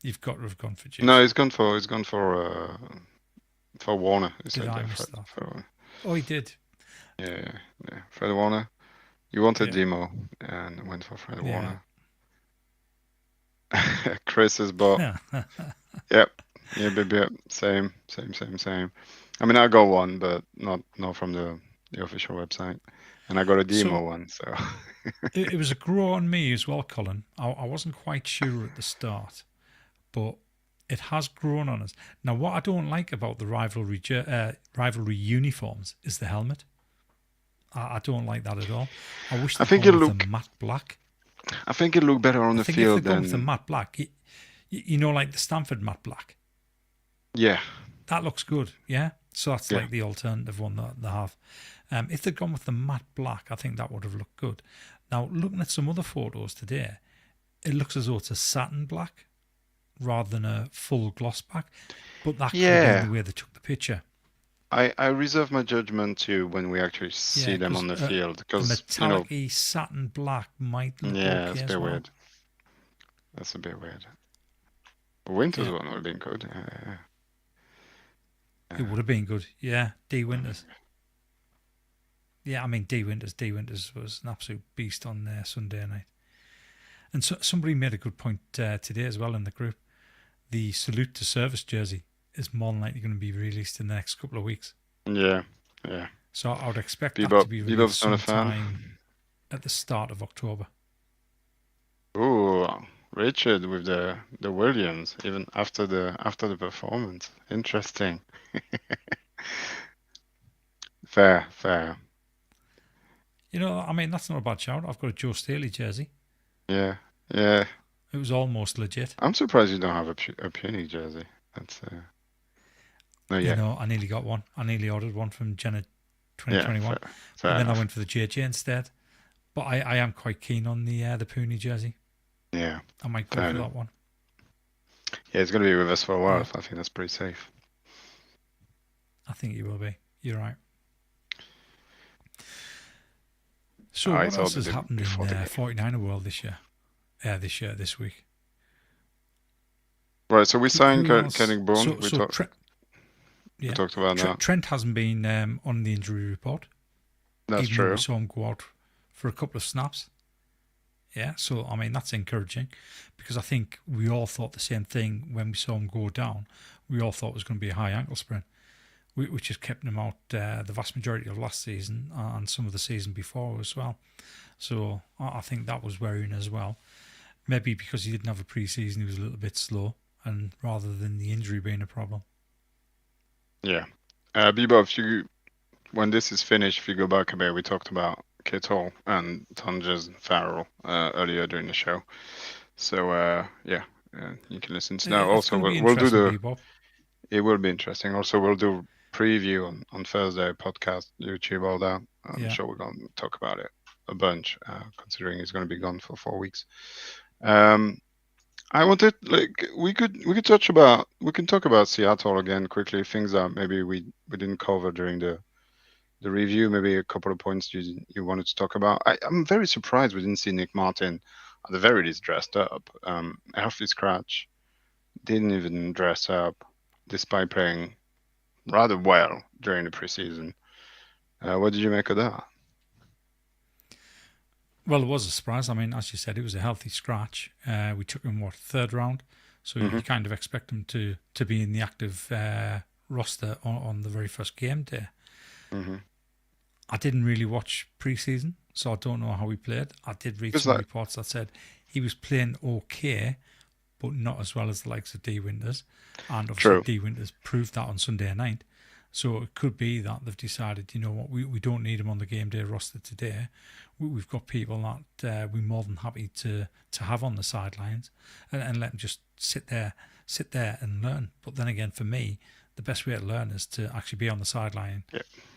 Speaker 1: You've got to have gone for Juice.
Speaker 3: No, he's gone for Warner.
Speaker 1: Did I miss that? Oh, he did.
Speaker 3: Yeah. Fred Warner. You wanted demo and went for Fred Warner. Chris is bought. Yep. Same. I mean, I got one, but not from the official website, and I got a demo one. So
Speaker 1: it was a grow on me as well, Colin. I wasn't quite sure at the start, but it has grown on us. Now, what I don't like about the rivalry uniforms is the helmet. I don't like that at all. I wish they
Speaker 3: think
Speaker 1: it looked matte black.
Speaker 3: I think it looked better on the field
Speaker 1: if they go with the matte black, you know, like the Stanford matte black.
Speaker 3: Yeah,
Speaker 1: that looks good. Yeah. So that's like the alternative one that they have. If they'd gone with the matte black, I think that would have looked good. Now, looking at some other photos today, it looks as though it's a satin black rather than a full gloss black. But that could have been the way they took the picture.
Speaker 3: I reserve my judgment to when we actually see them on the field, because
Speaker 1: metallic-y satin black might look okay
Speaker 3: it's a
Speaker 1: as
Speaker 3: bit
Speaker 1: well.
Speaker 3: weird. That's a bit weird. The Winters one would have been good. Yeah.
Speaker 1: It would have been good. Yeah, D Winters. Yeah, I mean D Winters was an absolute beast on Sunday night. And so somebody made a good point today as well in the group. The salute to service jersey is more than likely going to be released in the next couple of weeks.
Speaker 3: Yeah.
Speaker 1: So I would expect that to be released sometime at the start of October.
Speaker 3: Ooh, Richard with the Williams, even after the performance. Interesting. Fair.
Speaker 1: You know, I mean, that's not a bad shout. I've got a Joe Staley jersey.
Speaker 3: Yeah.
Speaker 1: It was almost legit.
Speaker 3: I'm surprised you don't have a puny jersey. That's
Speaker 1: You know, I nearly got one. I nearly ordered one from Jenna 2021.
Speaker 3: Fair
Speaker 1: and then
Speaker 3: enough.
Speaker 1: I went for the JJ instead. But I am quite keen on the Puni jersey.
Speaker 3: Yeah.
Speaker 1: I might go for that one.
Speaker 3: Yeah, it's going to be with us for a while. I think that's pretty safe.
Speaker 1: I think you will be. You're right. So what else has happened in 49er world this year? This week.
Speaker 3: Right, so we signed Kenning Bourne. We talked about that.
Speaker 1: Trent hasn't been on the injury report.
Speaker 3: That's
Speaker 1: even
Speaker 3: true.
Speaker 1: though we saw him go out for a couple of snaps. Yeah, so I mean that's encouraging, because I think we all thought the same thing when we saw him go down. We all thought it was going to be a high ankle sprain, which has kept him out the vast majority of last season and some of the season before as well. So I think that was worrying as well. Maybe because he didn't have a pre-season, he was a little bit slow, and rather than the injury being a problem.
Speaker 3: Yeah. Bebo, when this is finished, if you go back a bit, we talked about Kittle and Tonjes and Farrell earlier during the show. So, you can listen to that. Also, we'll do it will be interesting. Also, we'll do preview on Thursday, podcast, YouTube, all that. I'm sure we're going to talk about it a bunch, considering he's going to be gone for 4 weeks. I wanted, we can talk about Seattle again quickly, things that maybe we didn't cover during the review, maybe a couple of points you wanted to talk about. I'm very surprised we didn't see Nick Martin at the very least dressed up. Healthy scratch, didn't even dress up despite playing rather well during the preseason. What did you make of that?
Speaker 1: Well, it was a surprise. I mean, as you said, it was a healthy scratch. We took him, third round? So you kind of expect him to be in the active roster on the very first game day. Mm-hmm. I didn't really watch preseason, so I don't know how he played. I did read some reports that said he was playing okay, but not as well as the likes of D Winters. And obviously D Winters proved that on Sunday night. So it could be that they've decided, you know what, we don't need him on the game day roster today. We've got people that we're more than happy to have on the sidelines and let them just sit there and learn. But then again, for me, the best way to learn is to actually be on the sideline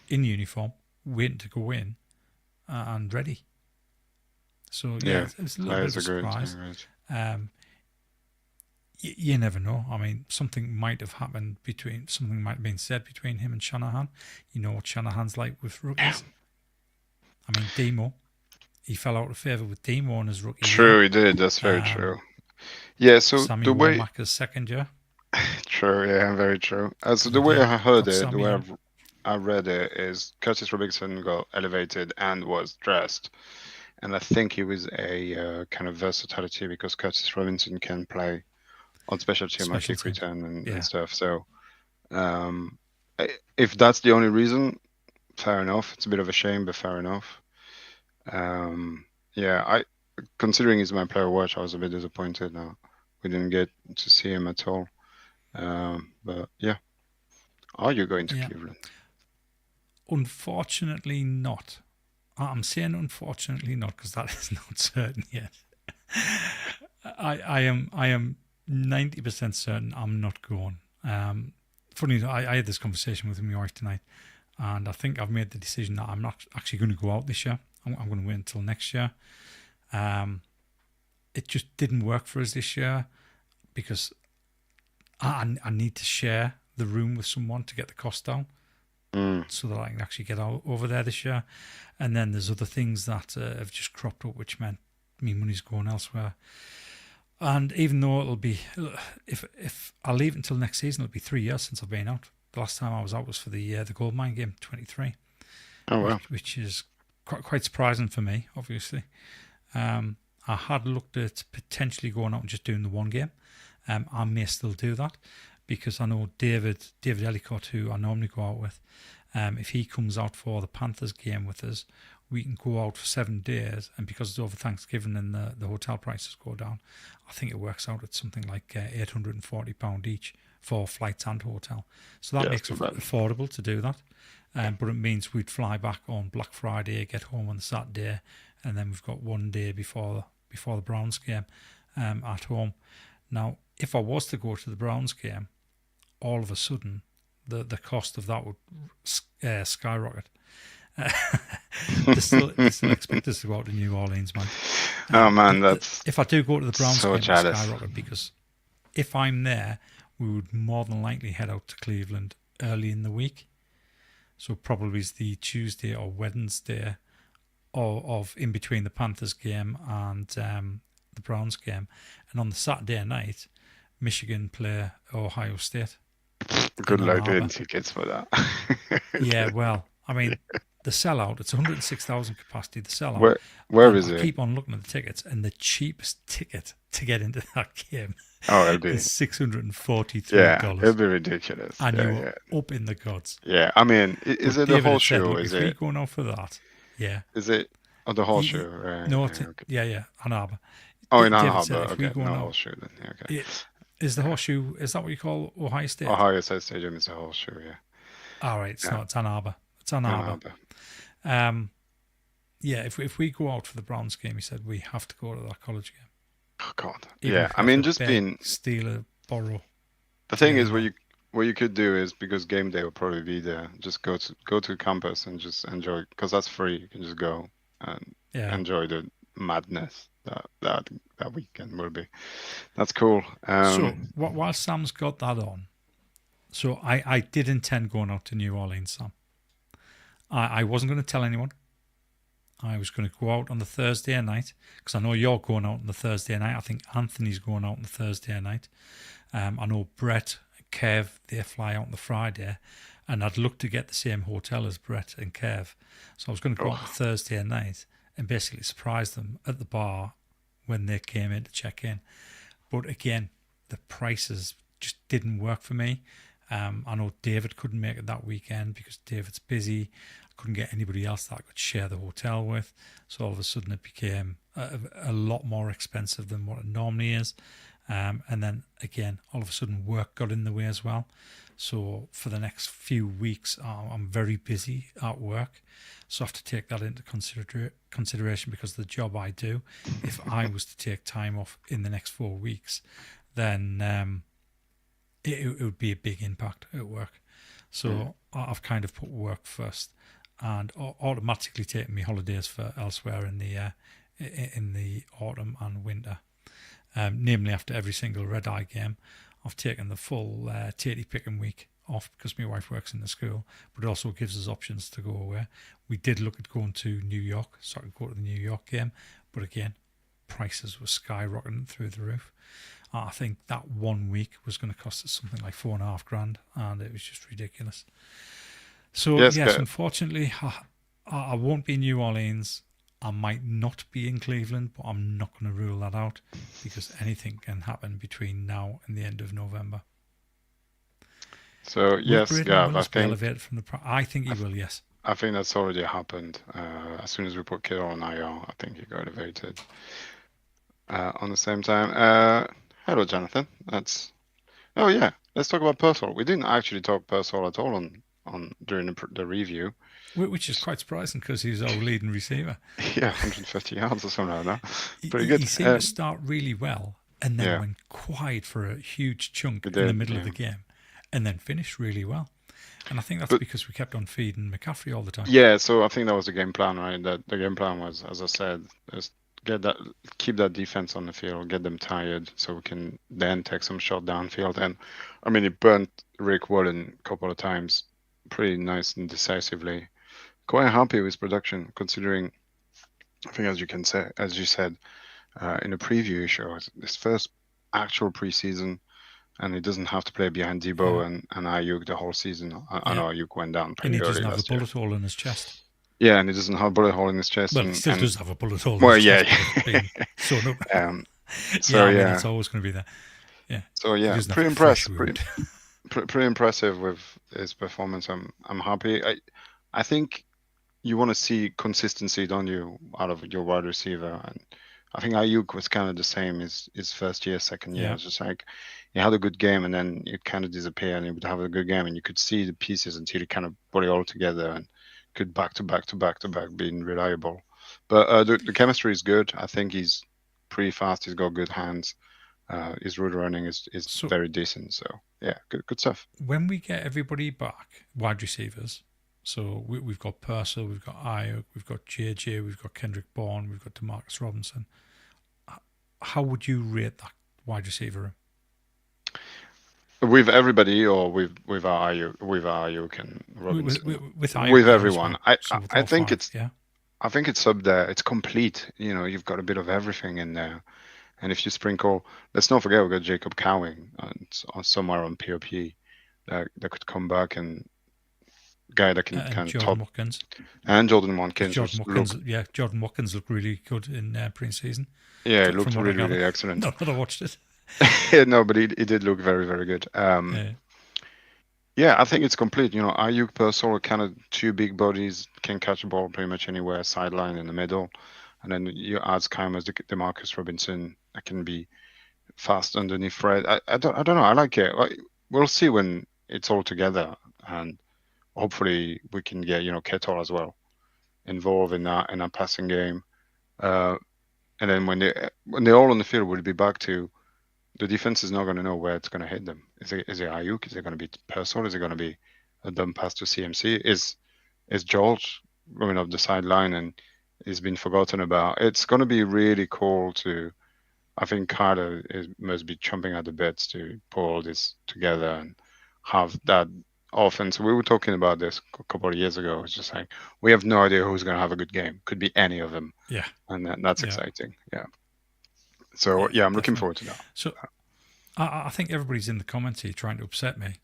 Speaker 1: in uniform, waiting to go in and ready. So it's a little bit of a surprise. You never know. I mean, something might have been said between him and Shanahan. You know what Shanahan's like with rookies. I mean, Demo, he fell out of favour with Demo in his rookie year.
Speaker 3: He did. That's very true. Yeah, so
Speaker 1: Sammy
Speaker 3: the way
Speaker 1: Womack's second year.
Speaker 3: True, yeah, very true. So the way I heard it, the way I read it is Curtis Robinson got elevated and was dressed. And I think he was a kind of versatility because Curtis Robinson can play on special team like kick return and stuff. So if that's the only reason, fair enough. It's a bit of a shame, but fair enough. Considering he's my player watch, I was a bit disappointed now. We didn't get to see him at all. But yeah. Are you going to Cleveland?
Speaker 1: Unfortunately not. I'm saying unfortunately not because that is not certain yet. I am 90% certain I'm not going. funny, I had this conversation with my wife tonight, and I think I've made the decision that I'm not actually going to go out this year. I'm going to wait until next year. It just didn't work for us this year because I need to share the room with someone to get the cost down, so that I can actually get over there this year. And then there's other things that have just cropped up, which meant me money's going elsewhere. And even though it'll be, if I leave until next season, it'll be 3 years since I've been out. The last time I was out was for the Goldmine game, 23.
Speaker 3: Oh wow!
Speaker 1: Which is quite surprising for me, obviously. I had looked at potentially going out and just doing the one game. I may still do that because I know David Ellicott, who I normally go out with, if he comes out for the Panthers game with us, we can go out for 7 days, and because it's over Thanksgiving and the hotel prices go down, I think it works out at something like £840 each for flights and hotel. So that makes it affordable to do that. But it means we'd fly back on Black Friday, get home on the Saturday, and then we've got 1 day before the Browns game at home. Now, if I was to go to the Browns game, all of a sudden the cost of that would skyrocket. They still expect us to go out to New Orleans, man.
Speaker 3: Oh man, that's
Speaker 1: if I do go to the Browns
Speaker 3: so
Speaker 1: game,
Speaker 3: jealous.
Speaker 1: Skyrocket, because if I'm there, we would more than likely head out to Cleveland early in the week. So probably it's the Tuesday or Wednesday of in between the Panthers game and the Browns game, and on the Saturday night, Michigan play Ohio State.
Speaker 3: Good luck getting tickets for that.
Speaker 1: Yeah, well, I mean, the sellout, it's 106,000 capacity, the sellout.
Speaker 3: Where is it?
Speaker 1: I keep on looking at the tickets, and the cheapest ticket to get into that game is $643.
Speaker 3: Yeah, it'll be ridiculous.
Speaker 1: And you're up in the gods.
Speaker 3: Yeah, I mean, is it the whole show?
Speaker 1: Is it? If we go now for that, yeah.
Speaker 3: Is it the whole show? Right.
Speaker 1: No,
Speaker 3: okay.
Speaker 1: yeah, Ann Arbor.
Speaker 3: Oh, in Ann
Speaker 1: David
Speaker 3: Arbor.
Speaker 1: said
Speaker 3: Okay,
Speaker 1: no
Speaker 3: no horseshoe then. Yeah, okay.
Speaker 1: Is the horseshoe, is that what you call Ohio State?
Speaker 3: Ohio State Stadium is a horseshoe, yeah.
Speaker 1: All right, it's not. It's Ann Arbor. It's Ann Arbor. Yeah, if we go out for the Browns game, he said we have to go to that college game.
Speaker 3: Oh God.
Speaker 1: Even
Speaker 3: Yeah, I mean, just being
Speaker 1: steal a borrow.
Speaker 3: the thing is, what you could do is, because game day will probably be there, just go to campus and just enjoy, because that's free. You can just go and enjoy the madness that weekend will be. That's cool.
Speaker 1: So while Sam's got that on, so I did intend going out to New Orleans, Sam. I wasn't going to tell anyone. I was going to go out on the Thursday night, because I know you're going out on the Thursday night. I think Anthony's going out on the Thursday night. I know Brett, Kev, they fly out on the Friday, and I'd look to get the same hotel as Brett and Kev. So I was going to go out on the Thursday night and basically surprise them at the bar when they came in to check in. But again, the prices just didn't work for me. I know David couldn't make it that weekend because David's busy. I couldn't get anybody else that I could share the hotel with. So all of a sudden it became a lot more expensive than what it normally is. And then again, all of a sudden work got in the way as well. So for the next few weeks, I'm very busy at work. So I have to take that into consideration because the job I do, if I was to take time off in the next 4 weeks, then it would be a big impact at work. So I've kind of put work first and automatically taken me holidays for elsewhere in the autumn and winter. Namely, after every single Red Eye game, I've taken the full tatey picking week off because my wife works in the school, but it also gives us options to go away. We did look at going to New York, so I could go to the New York game, but again, prices were skyrocketing through the roof. I think that 1 week was going to cost us something like $4,500, and it was just ridiculous. So yes, unfortunately, I won't be in New Orleans. I might not be in Cleveland, but I'm not going to rule that out because anything can happen between now and the end of November.
Speaker 3: So yes, Gav,
Speaker 1: I think he will. Yes,
Speaker 3: I think that's already happened. As soon as we put Kiddo on IR, I think he got elevated. On the same time, hello, Jonathan. Let's talk about Purcell. We didn't actually talk Purcell at all on during the review,
Speaker 1: which is quite surprising because he's our leading receiver.
Speaker 3: Yeah, 150 yards or something like that. Pretty good.
Speaker 1: He seemed to start really well and then went quiet for a huge chunk in the middle of the game, and then finished really well. And I think that's
Speaker 3: But-
Speaker 1: because we kept on feeding McCaffrey all the time.
Speaker 3: Yeah, so I think that was the game plan, right? That the game plan was, as I said, is keep that defense on the field, get them tired, so we can then take some shot downfield. And I mean, it burnt Rick Wallen a couple of times, pretty nice and decisively. Quite happy with production, considering, I think, as you said in the preview show, his first actual preseason, and he doesn't have to play behind Debo and Ayuk the whole season. I know Ayuk went down
Speaker 1: And
Speaker 3: pretty
Speaker 1: he
Speaker 3: early
Speaker 1: doesn't have a
Speaker 3: last year.
Speaker 1: bullet hole in his chest.
Speaker 3: Yeah, and he doesn't have a bullet hole in his chest.
Speaker 1: Well, he
Speaker 3: and,
Speaker 1: still
Speaker 3: and-
Speaker 1: does have a bullet hole in
Speaker 3: Well,
Speaker 1: his
Speaker 3: yeah.
Speaker 1: chest. But it's been sewn up.
Speaker 3: So
Speaker 1: I mean,
Speaker 3: yeah,
Speaker 1: it's always going to be there. Yeah.
Speaker 3: so
Speaker 1: He
Speaker 3: yeah,
Speaker 1: doesn't have
Speaker 3: pretty
Speaker 1: a fresh
Speaker 3: impressed.
Speaker 1: wound.
Speaker 3: Pretty impressive with his performance. I'm happy. I think you want to see consistency, don't you, out of your wide receiver? And I think Ayuk was kind of the same his first year, second year.
Speaker 1: Yeah.
Speaker 3: It's just like he had a good game and then it kind of disappeared, and he would have a good game and you could see the pieces until he kind of put it all together and could back to back being reliable. But the chemistry is good. I think he's pretty fast. He's got good hands. His route running is
Speaker 1: So-
Speaker 3: very decent. So yeah, good stuff.
Speaker 1: When we get everybody back, wide receivers, so we've got Purcell, we've got Ayuk, we've got JJ, we've got Kendrick Bourne, we've got Demarcus Robinson. How would you rate that wide receiver room?
Speaker 3: With everybody, or with Ayuk and Robinson?
Speaker 1: With Ayuk
Speaker 3: With
Speaker 1: there as
Speaker 3: everyone.
Speaker 1: well. So with
Speaker 3: I
Speaker 1: all
Speaker 3: think
Speaker 1: five,
Speaker 3: it's
Speaker 1: yeah.
Speaker 3: I think it's up there. It's complete. You know, you've got a bit of everything in there. And if you sprinkle, let's not forget we've got Jacob Cowing somewhere on POP that could come back, and guy that can
Speaker 1: And
Speaker 3: kind of
Speaker 1: Jordan
Speaker 3: top,
Speaker 1: Watkins.
Speaker 3: and Jordan Watkins.
Speaker 1: Jordan
Speaker 3: which
Speaker 1: Watkins,
Speaker 3: looked-
Speaker 1: yeah, Jordan Watkins looked really good in pre-season.
Speaker 3: yeah, it
Speaker 1: from
Speaker 3: looked
Speaker 1: what I
Speaker 3: really, really
Speaker 1: gather.
Speaker 3: excellent.
Speaker 1: Not that I watched it.
Speaker 3: Yeah, no, but he did look very, very good.
Speaker 1: Yeah.
Speaker 3: Yeah, I think it's complete. You know, Ayuk, Purcell are kind of two big bodies, can catch the ball pretty much anywhere, sideline in the middle. And then you add Skymers, Demarcus Robinson, that can be fast underneath Fred. I don't know. I like it. We'll see when it's all together, and hopefully we can get, you know, Kettle as well involved in that passing game. And then when they're all on the field, we'll be back to the defense is not going to know where it's going to hit them. Is it Ayuk? Is it going to be Purcell? Is it going to be a dumb pass to CMC? Is George running up the sideline and he's been forgotten about? It's going to be really cool to. I think Carter must be chomping at the bits to pull all this together and have that offense. We were talking about this a couple of years ago. It's just like we have no idea who's going to have a good game. Could be any of them.
Speaker 1: Yeah.
Speaker 3: And that's
Speaker 1: Yeah.
Speaker 3: exciting. Yeah. So yeah, I'm looking
Speaker 1: definitely.
Speaker 3: forward to that.
Speaker 1: So I think everybody's in the comments here trying to upset me.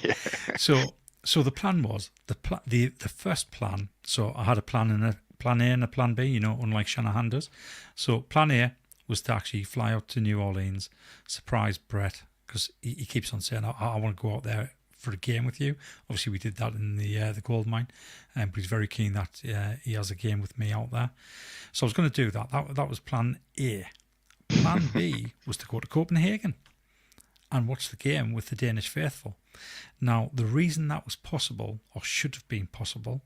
Speaker 3: Yeah.
Speaker 1: So the plan was the first plan. So I had a plan A and a plan B. You know, unlike Shanahan does. So plan A was to actually fly out to New Orleans, surprise Brett, because he keeps on saying I want to go out there for a game with you. Obviously, we did that in the gold mine, but he's very keen that he has a game with me out there. So I was going to do that. That was plan A. Plan B was to go to Copenhagen and watch the game with the Danish faithful. Now, the reason that was possible, or should have been possible,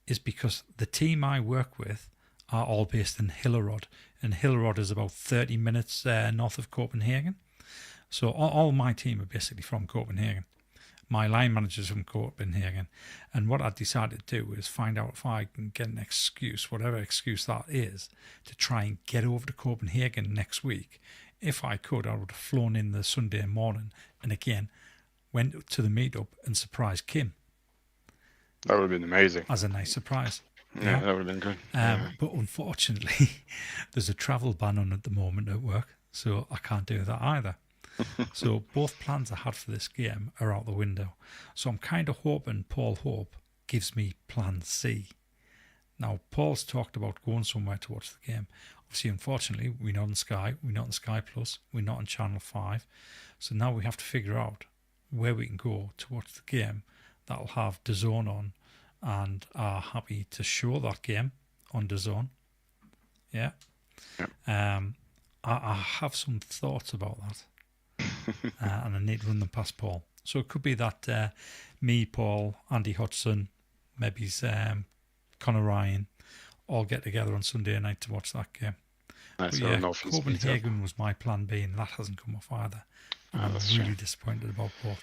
Speaker 1: is because the team I work with are all based in Hillerød, and Hillerød is about 30 minutes north of Copenhagen. So all my team are basically from Copenhagen. My line manager's from Copenhagen. And what I decided to do is find out if I can get an excuse, whatever excuse that is, to try and get over to Copenhagen next week. If I could, I would have flown in the Sunday morning and again went to the meetup and surprised Kim
Speaker 3: That would have been amazing.
Speaker 1: as a nice surprise.
Speaker 3: Yeah, that would have been good.
Speaker 1: But unfortunately, there's a travel ban on at the moment at work, so I can't do that either. So both plans I had for this game are out the window. So I'm kind of hoping Paul Hope gives me plan C. Now, Paul's talked about going somewhere to watch the game. Obviously, unfortunately, we're not on Sky, we're not on Sky Plus, we're not on Channel 5. So now we have to figure out where we can go to watch the game that'll have DAZN on and are happy to show that game on DAZN. Yeah. I have some thoughts about that. And I need to run them past Paul. So it could be that me, Paul, Andy Hodgson, maybe Conor Ryan all get together on Sunday night to watch that game.
Speaker 3: Nice.
Speaker 1: But
Speaker 3: So
Speaker 1: yeah,
Speaker 3: an offense
Speaker 1: Copenhagen was my plan B, and that hasn't come off either. And I'm
Speaker 3: that's
Speaker 1: really disappointed about both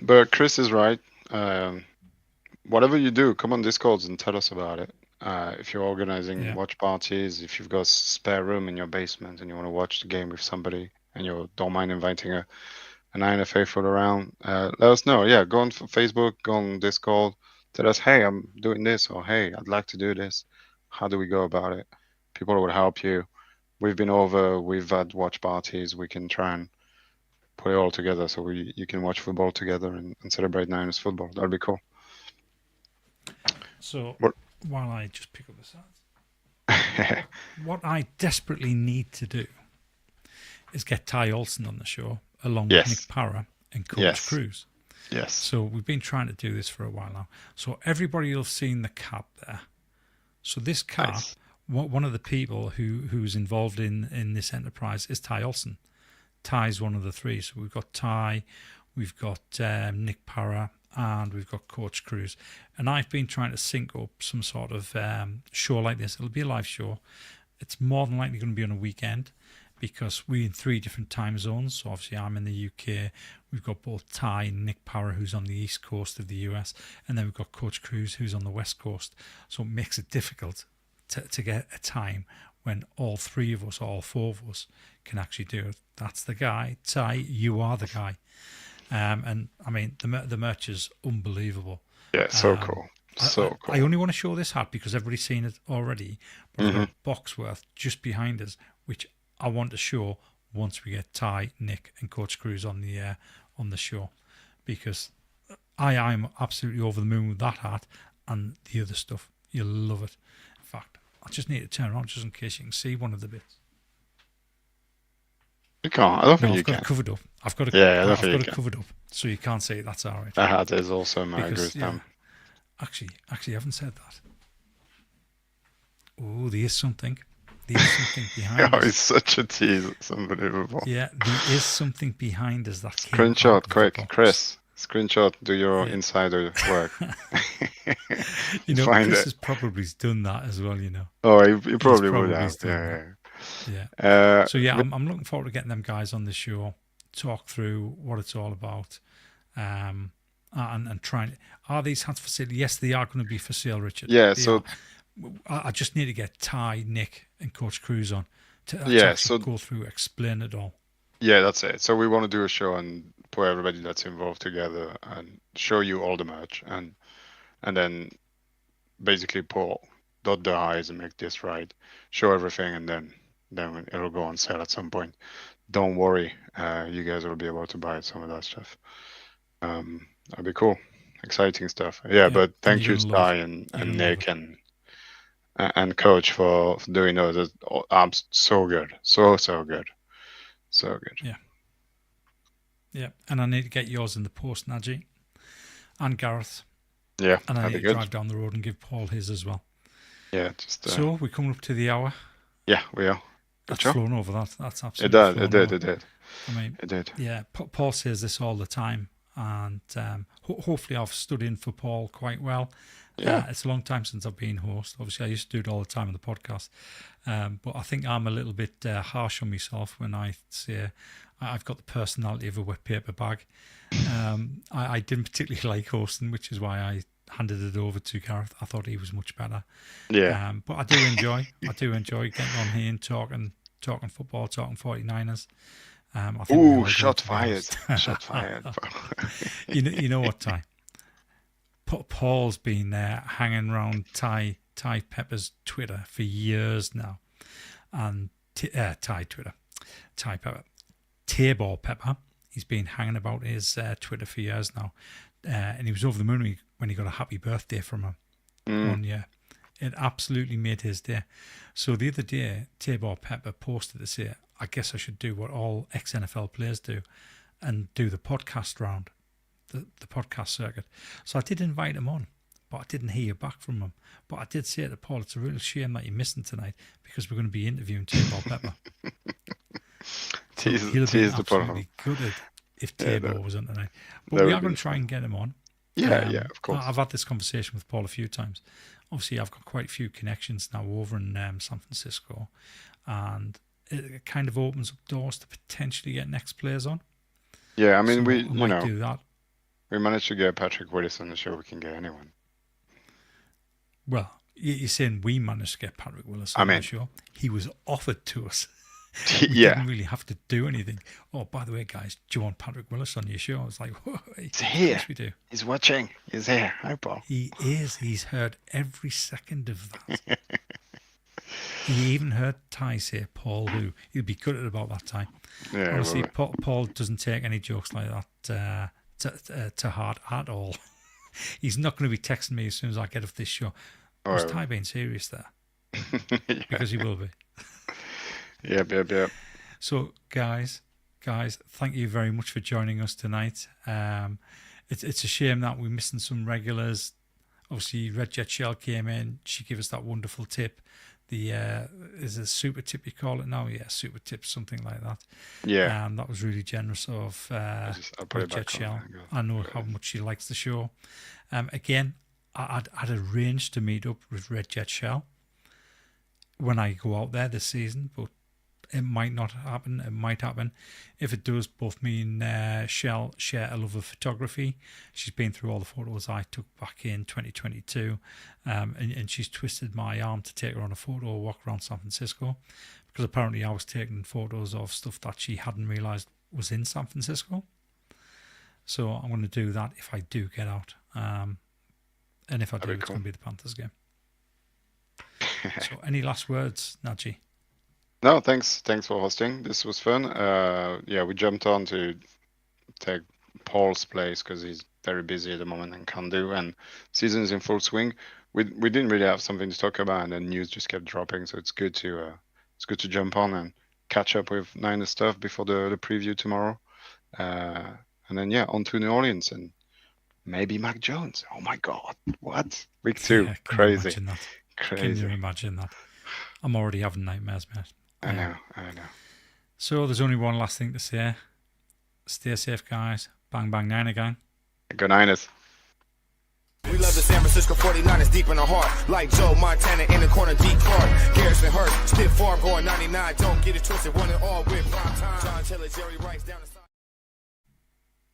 Speaker 3: But Chris is right. Whatever you do, come on Discords and tell us about it. If you're organizing watch parties, if you've got spare room in your basement and you want to watch the game with somebody and you don't mind inviting a Niner faithful around, let us know. Yeah, go on Facebook, go on Discord, tell us, hey, I'm doing this, or hey, I'd like to do this. How do we go about it? People will help you. We've been over, we've had watch parties. We can try and put it all together so you can watch football together and celebrate Niners football. That'd be cool.
Speaker 1: So while I just pick up the stats, what I desperately need to do is get Ty Olsen on the show along with Nick Parra and Coach Cruz.
Speaker 3: Yes.
Speaker 1: So we've been trying to do this for a while now. So everybody will have seen the cap there. So this cap, one of the people who's involved in this enterprise is Ty Olsen. Ty's one of the three. So we've got Ty, we've got Nick Parra, and we've got Coach Cruz. And I've been trying to sync up some sort of show like this. It'll be a live show. It's more than likely going to be on a weekend because we're in 3 different time zones. So obviously I'm in the UK. We've got both Ty and Nick Parra, who's on the east coast of the US. And then we've got Coach Cruz, who's on the west coast. So it makes it difficult to get a time when all 3 of us, all 4 of us can actually do it. That's the guy. Ty, you are the guy. And I mean, the merch is unbelievable.
Speaker 3: Yeah, so cool. So cool.
Speaker 1: I only want to show this hat because everybody's seen it already. But we've got Boxworth just behind us, which I want to show once we get Ty, Nick, and Coach Cruz on the show, because I'm absolutely over the moon with that hat and the other stuff. You'll love it. In fact, I just need to turn around just in case you can see one of the bits.
Speaker 3: You can't. I don't think you can.
Speaker 1: I've got it covered up. I've got it covered up, so you can't see it. That's all right.
Speaker 3: That hat is also my goosebump.
Speaker 1: Actually, I haven't said that. Oh, there is something. There is something behind us.
Speaker 3: It's such a tease. It's unbelievable.
Speaker 1: Yeah, there is something behind us that
Speaker 3: Screenshot, quick. Chris, screenshot, do your insider work.
Speaker 1: Chris has probably done that as well,
Speaker 3: Oh, he probably would have.
Speaker 1: Yeah. So, I'm looking forward to getting them guys on the show, talk through what it's all about, and trying. Are these hats for sale? Yes, they are going to be for sale, Richard.
Speaker 3: Yeah,
Speaker 1: I just need to get Ty, Nick, and Coach Cruz on to actually go through, explain it all.
Speaker 3: Yeah, that's it. So we want to do a show and put everybody that's involved together and show you all the merch and then basically dot the I's and make this right, show everything, and then it'll go on sale at some point. Don't worry, you guys will be able to buy some of that stuff. That'd be cool, exciting stuff. Yeah, but thank you, Ty and Nick and Coach for doing those. I'm so good, so good, so good.
Speaker 1: Yeah, and I need to get yours in the post, Nadgy, and Gareth.
Speaker 3: Yeah,
Speaker 1: and I need to drive down the road and give Paul his as well.
Speaker 3: Yeah,
Speaker 1: so we're coming up to the hour.
Speaker 3: Yeah, we are.
Speaker 1: That's flown over. That's absolutely.
Speaker 3: It did.
Speaker 1: I mean,
Speaker 3: it did.
Speaker 1: Yeah, Paul says this all the time, and hopefully I've stood in for Paul quite well. Yeah, it's a long time since I've been host. Obviously, I used to do it all the time on the podcast, but I think I'm a little bit harsh on myself when I say I've got the personality of a wet paper bag. I didn't particularly like hosting, which is why I handed it over to Gareth. I thought he was much better.
Speaker 3: Yeah.
Speaker 1: But I do enjoy getting on here and talking football, talking 49ers.
Speaker 3: Ooh, shot fired. Shot fired.
Speaker 1: You know what, Ty? Paul's been hanging around Ty Pepper's Twitter for years now. And Ty Pepper. Tabor Pepper. He's been hanging about his Twitter for years now. And he was over the moon when he got a happy birthday from him one year. It absolutely made his day. So the other day, Tabor Pepper posted to say, I guess I should do what all ex-NFL players do and do the podcast round, the podcast circuit. So I did invite him on, but I didn't hear back from him. But I did say to Paul, it's a real shame that you're missing tonight because we're going to be interviewing Tabor Pepper.
Speaker 3: He'll
Speaker 1: be absolutely gutted if Tabor was on tonight. But we are going to try and get him on.
Speaker 3: Yeah, of course.
Speaker 1: I've had this conversation with Paul a few times. Obviously, I've got quite a few connections now over in San Francisco, and it kind of opens up doors to potentially get next players on.
Speaker 3: Yeah, I mean,
Speaker 1: we might do that.
Speaker 3: we managed to get Patrick Willis on the show. We can get anyone.
Speaker 1: Well, you're saying we managed to get Patrick Willis on the show. He was offered to us. We didn't really have to do anything. Oh, by the way, guys, do you want Patrick Willis on your show? I was like, whoa,
Speaker 3: he's here.
Speaker 1: Yes, we do.
Speaker 3: He's watching. He's here. Hi, Paul.
Speaker 1: He is. He's heard every second of that. He even heard Ty say Paul who. He'd be good at about that time.
Speaker 3: Yeah,
Speaker 1: honestly, Paul doesn't take any jokes like that to heart at all. He's not going to be texting me as soon as I get off this show. Was Ty being serious there?
Speaker 3: Yeah.
Speaker 1: Because he will be.
Speaker 3: Yep.
Speaker 1: So, guys, thank you very much for joining us tonight. It's a shame that we're missing some regulars. Obviously, Red Jet Shell came in. She gave us that wonderful tip. The is it a super tip you call it now? Yeah, super tip, something like that.
Speaker 3: Yeah.
Speaker 1: That was really generous of Red Jet Shell. I know how much she likes the show. Again, I'd arranged to meet up with Red Jet Shell when I go out there this season, but it might not happen. It might happen. If it does, both me and Shell share a love of photography. She's been through all the photos I took back in 2022, and she's twisted my arm to take her on a photo walk around San Francisco, because apparently I was taking photos of stuff that she hadn't realised was in San Francisco. So I'm going to do that if I do get out. And if I do, it's going to be the Panthers game. So any last words, Nadgy?
Speaker 3: No, thanks for hosting. This was fun. We jumped on to take Paul's place because he's very busy at the moment and can't do. And season's in full swing. We didn't really have something to talk about, and then news just kept dropping. So it's good to jump on and catch up with Niners stuff before the preview tomorrow. And then on to New Orleans and maybe Mac Jones. Oh my God, what? Week 2,
Speaker 1: Yeah,
Speaker 3: crazy.
Speaker 1: Can you imagine that? I'm already having nightmares, mate.
Speaker 3: I know.
Speaker 1: So there's only one last thing to say. Stay safe, guys. Bang, bang, Niner gang.
Speaker 3: Go Niners.
Speaker 4: We love the San Francisco 49ers deep in our heart. Like Joe Montana in the corner, deep card. Garrison Hurst, stiff farm going 99. Don't get it twisted, one and all with prime time. John Taylor, Jerry Rice down the